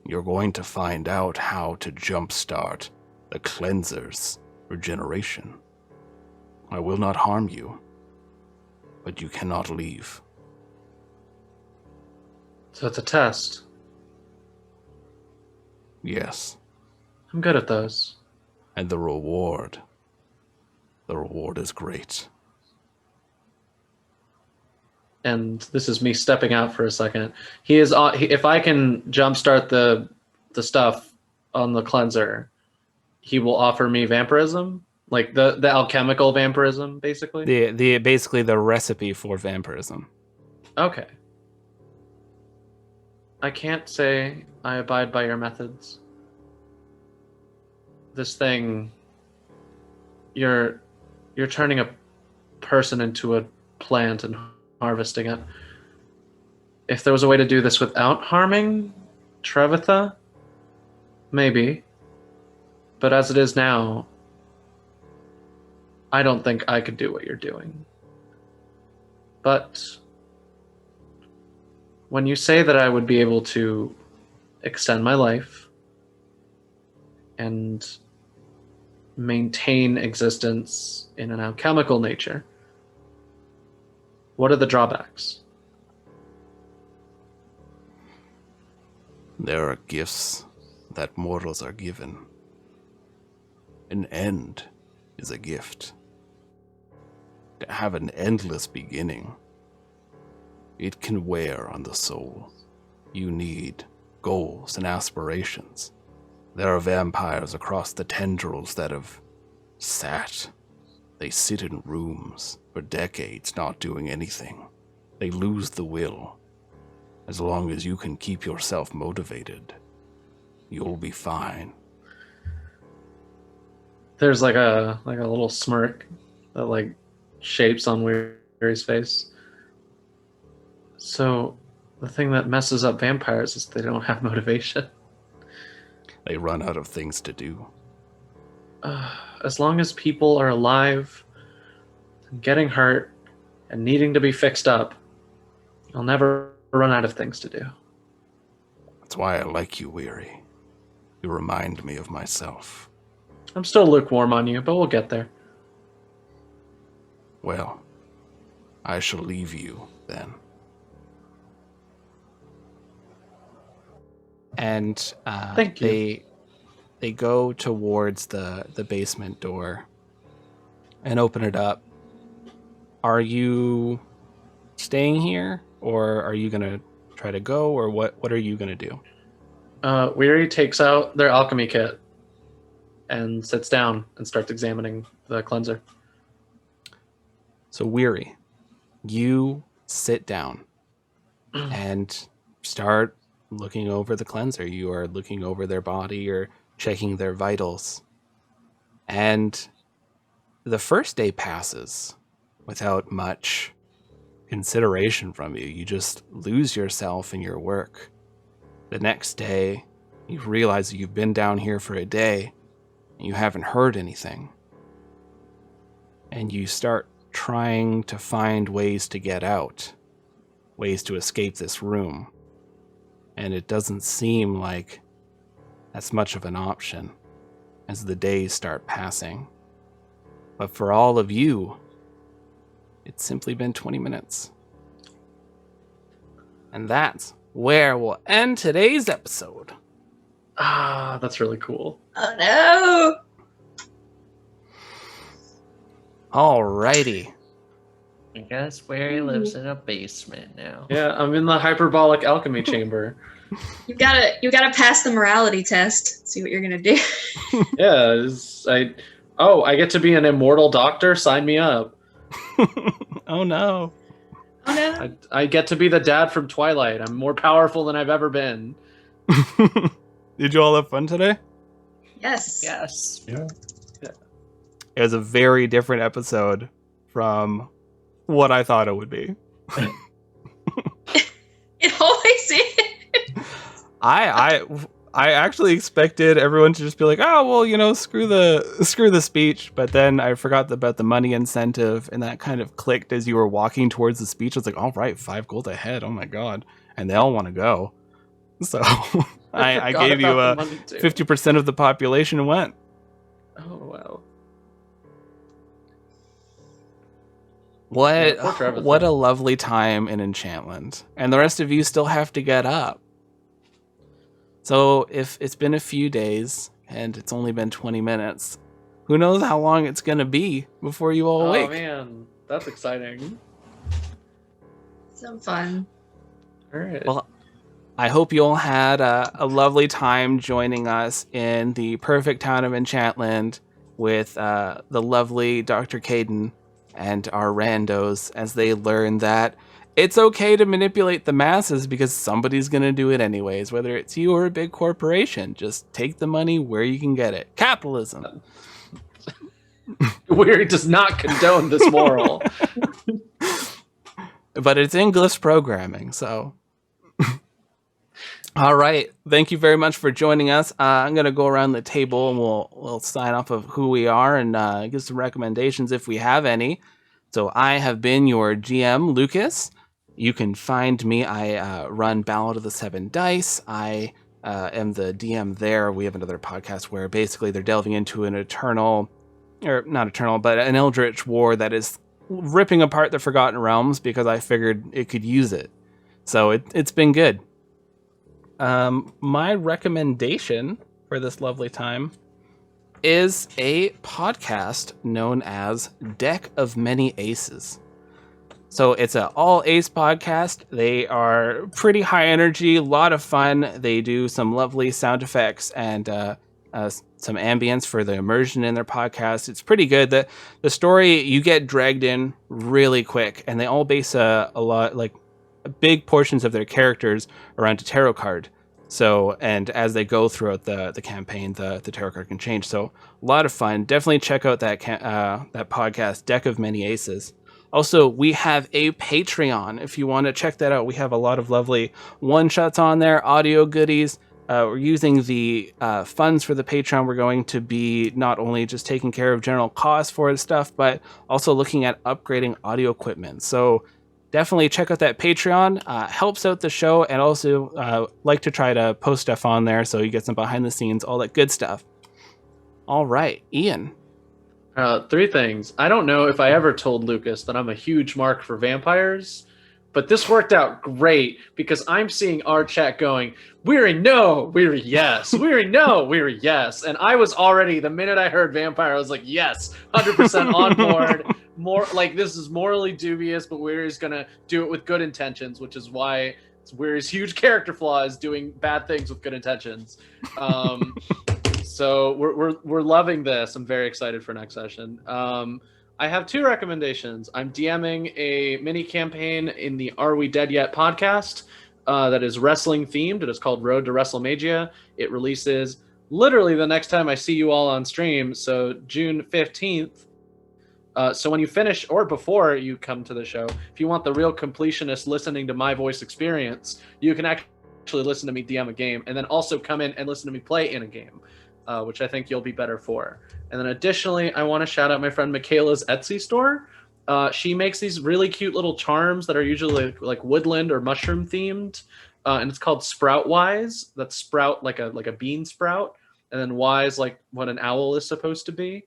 You're going to find out how to jumpstart the cleanser's regeneration. I will not harm you, but you cannot leave. So it's a test. Yes, I'm good at those. and the reward is great. And this is me stepping out for a second. He is on. If I can jumpstart the stuff on the cleanser, he will offer me vampirism, like the alchemical vampirism, basically. The basically the recipe for vampirism. Okay. I can't say I abide by your methods. This thing, you're turning a person into a plant and harvesting it. If there was a way to do this without harming Trevitha, maybe. But as it is now, I don't think I could do what you're doing. But when you say that I would be able to extend my life and maintain existence in an alchemical nature, what are the drawbacks? There are gifts that mortals are given. An end is a gift. To have an endless beginning, it can wear on the soul. You need goals and aspirations. There are vampires across the tendrils that have sat. They sit in rooms for decades not doing anything. They lose the will. As long as you can keep yourself motivated, you'll be fine. There's like a little smirk that like shapes on Weary's face. So the thing that messes up vampires is they don't have motivation. They run out of things to do. As long as people are alive and getting hurt and needing to be fixed up, I'll never run out of things to do. That's why I like you, Weary. You remind me of myself. I'm still lukewarm on you, but we'll get there. Well, I shall leave you then. And Thank you. They go towards the basement door and open it up. Are you staying here, or are you gonna try to go, or what are you gonna do? Weary takes out their alchemy kit and sits down and starts examining the cleanser. So Weary, you sit down and start looking over the cleanser. You are looking over their body, you're checking their vitals. And the first day passes without much consideration from you. You just lose yourself in your work. The next day, you realize that you've been down here for a day and you haven't heard anything. And you start trying to find ways to get out, ways to escape this room. And it doesn't seem like that's much of an option as the days start passing. But for all of you, it's simply been 20 minutes. And that's where we'll end today's episode. Ah, that's really cool. Oh no! Alrighty. I guess Weary lives in a basement now. Yeah, I'm in the hyperbolic alchemy chamber. You gotta pass the morality test. See what you're gonna do. Yeah, I get to be an immortal doctor. Sign me up. Oh no. Oh no! I get to be the dad from Twilight. I'm more powerful than I've ever been. Did you all have fun today? Yes. Yes. Yeah. It was a very different episode from what I thought it would be. It always is. I actually expected everyone to just be like, oh well, you know, screw the speech, but then I forgot about the money incentive, and that kind of clicked as you were walking towards the speech. I was like, all right, 5 gold ahead. Oh my god, and they all want to go. So I gave you 50% of the population went. Oh wow. What a lovely time in Enchantland. And the rest of you still have to get up. So if it's been a few days and it's only been 20 minutes, who knows how long it's going to be before you all awake. Oh man, that's exciting. So fun. All right. Well, I hope you all had a lovely time joining us in the perfect town of Enchantland with the lovely Dr. Caden and our randos as they learn that it's okay to manipulate the masses because somebody's going to do it anyways, whether it's you or a big corporation. Just take the money where you can get it. Capitalism. Weary does not condone this moral. But it's in Glyph's programming, so... All right. Thank you very much for joining us. I'm going to go around the table and we'll sign off of who we are and give some recommendations if we have any. So I have been your GM, Lucas. You can find me. I run Ballad of the Seven Dice. I am the DM there. We have another podcast where basically they're delving into an an eldritch war that is ripping apart the Forgotten Realms because I figured it could use it. So it's been good. My recommendation for this lovely time is a podcast known as Deck of Many Aces. So it's an all ace podcast. They are pretty high energy, a lot of fun. They do some lovely sound effects and some ambience for the immersion in their podcast. It's pretty good. The story, you get dragged in really quick, and they all base a lot, like big portions of their characters around a tarot card. So, and as they go throughout the campaign, the tarot card can change. So, a lot of fun. Definitely check out that podcast, Deck of Many Aces. Also, we have a Patreon. If you want to check that out, we have a lot of lovely one-shots on there, audio goodies. We're using the funds for the Patreon. We're going to be not only just taking care of general costs for the stuff, but also looking at upgrading audio equipment. So, definitely check out that Patreon. Helps out the show, and also like to try to post stuff on there so you get some behind the scenes, all that good stuff. All right, Ian. 3 things. I don't know if I ever told Lucas that I'm a huge mark for vampires, but this worked out great because I'm seeing our chat going, Weary, no, Weary, yes, Weary, no, Weary, yes. And I was already, the minute I heard vampire, I was like, yes, 100% on board. More like, this is morally dubious, but Weary's gonna do it with good intentions, which is why it's Weary's huge character flaw is doing bad things with good intentions. So we're loving this. I'm very excited for next session. I have 2 recommendations. I'm DMing a mini campaign in the Are We Dead Yet podcast that is wrestling themed. It is called Road to WrestleMania. It releases literally the next time I see you all on stream, so June 15th. So when you finish, or before you come to the show, if you want the real completionist listening to my voice experience, you can actually listen to me DM a game, and then also come in and listen to me play in a game, which I think you'll be better for. And then additionally, I want to shout out my friend Michaela's Etsy store. She makes these really cute little charms that are usually like woodland or mushroom themed, and it's called Sprout Wise. That's sprout like a bean sprout, and then wise like what an owl is supposed to be.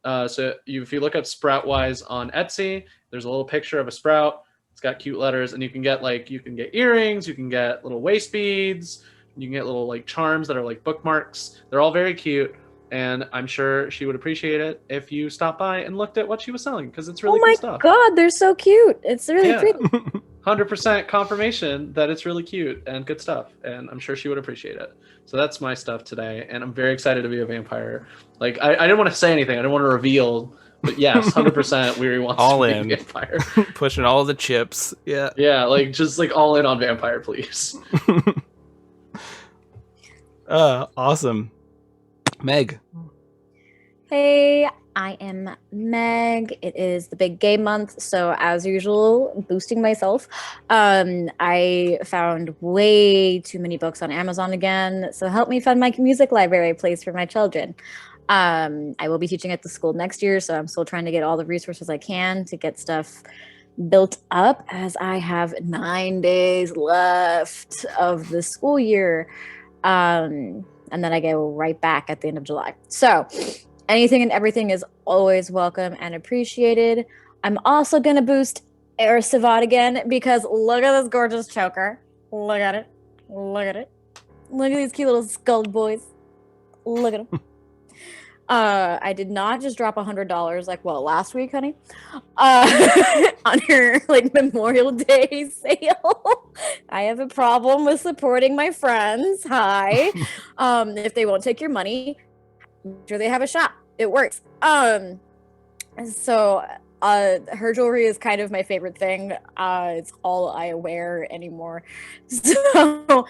If you look up Sprout Wise on Etsy, there's a little picture of a sprout. It's got cute letters, and you can get earrings, you can get little waist beads, you can get little like charms that are like bookmarks. They're all very cute. And I'm sure she would appreciate it if you stopped by and looked at what she was selling, because it's really oh my cool stuff. god, they're so cute. It's really Yeah. pretty. 100% confirmation that it's really cute and good stuff, and I'm sure she would appreciate it. So that's my stuff today, and I'm very excited to be a vampire. Like I didn't want to say anything, I didn't want to reveal, but yes, 100% Weary wants All to in. be a vampire. Pushing all the chips. Yeah. Yeah, like just like all in on vampire, please. Awesome. Meg. Hey, I am Meg. It is the big game month, so as usual, boosting myself. I found way too many books on Amazon again, so help me fund my music library place for my children. I will be teaching at the school next year, so I'm still trying to get all the resources I can to get stuff built up, as I have 9 days left of the school year. And then I go right back at the end of July. So anything and everything is always welcome and appreciated. I'm also going to boost Air Savat again, because look at this gorgeous choker. Look at it. Look at it. Look at these cute little skull boys. Look at them. I did not just drop $100 like last week, honey, on her like Memorial Day sale. I have a problem with supporting my friends. Hi. If they won't take your money, I'm sure they have a shop. It works. So her jewelry is kind of my favorite thing. It's all I wear anymore. So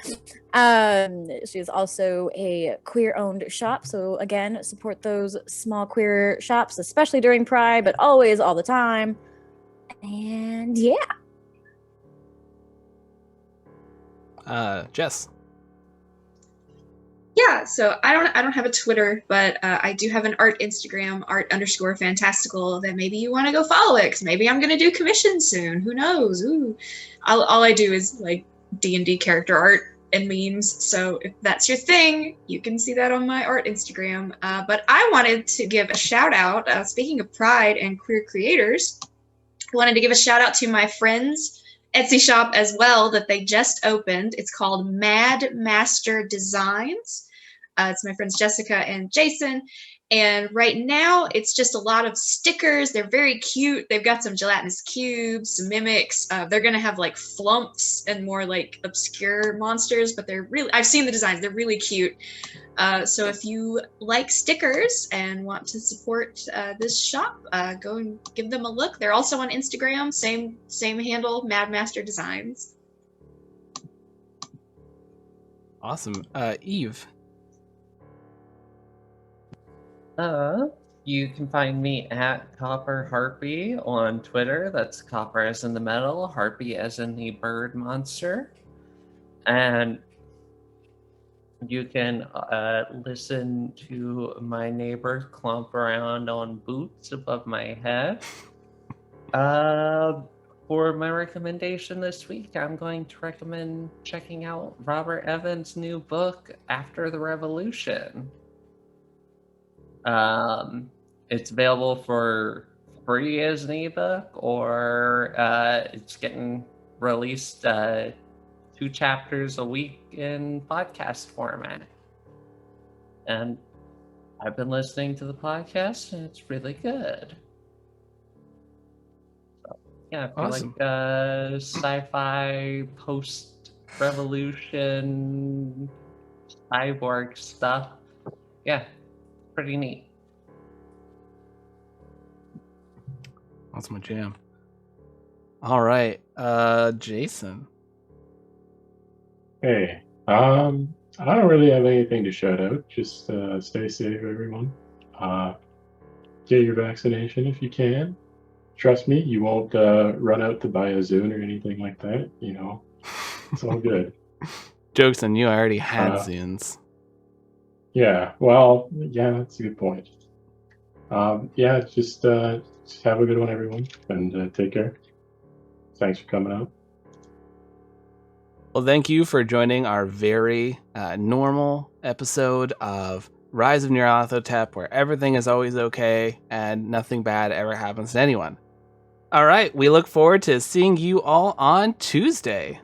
she's also a queer-owned shop. So again, support those small queer shops, especially during Pride, but always, all the time. And yeah. Jess. Yeah, so I don't have a Twitter, but I do have an art Instagram, art_fantastical, that maybe you want to go follow it, because maybe I'm gonna do commissions soon. Who knows? Ooh, all I do is like D&D character art and memes. So if that's your thing, you can see that on my art Instagram. But I wanted to give a shout out. Speaking of Pride and queer creators, I wanted to give a shout out to my friends' Etsy shop as well that they just opened. It's called Mad Master Designs. It's my friends Jessica and Jason. And right now, it's just a lot of stickers. They're very cute. They've got some gelatinous cubes, some mimics. They're going to have like flumps and more like obscure monsters, but I've seen the designs. They're really cute. So if you like stickers and want to support this shop, go and give them a look. They're also on Instagram, same handle, Mad Master Designs. Awesome. Eve. You can find me at Copper Harpy on Twitter. That's copper as in the metal, harpy as in the bird monster. And you can listen to my neighbor clomp around on boots above my head. For my recommendation this week, I'm going to recommend checking out Robert Evans' new book, After the Revolution. It's available for free as an ebook, or it's getting released 2 chapters a week in podcast format. And I've been listening to the podcast, and it's really good. So, yeah, if Awesome. you like sci-fi, post-revolution, cyborg stuff, yeah, pretty neat. That's my jam. All right. Jason. Hey, I don't really have anything to shout out. Just stay safe, everyone. Get your vaccination if you can. Trust me, you won't run out to buy a Zune or anything like that. You know, it's all good. Joke's on you. I already had Zunes. Yeah, well, yeah, that's a good point. Yeah, just have a good one, everyone, and take care. Thanks for coming out. Well, thank you for joining our very normal episode of Rise of Nyarlathotep, where everything is always okay and nothing bad ever happens to anyone. All right, we look forward to seeing you all on Tuesday.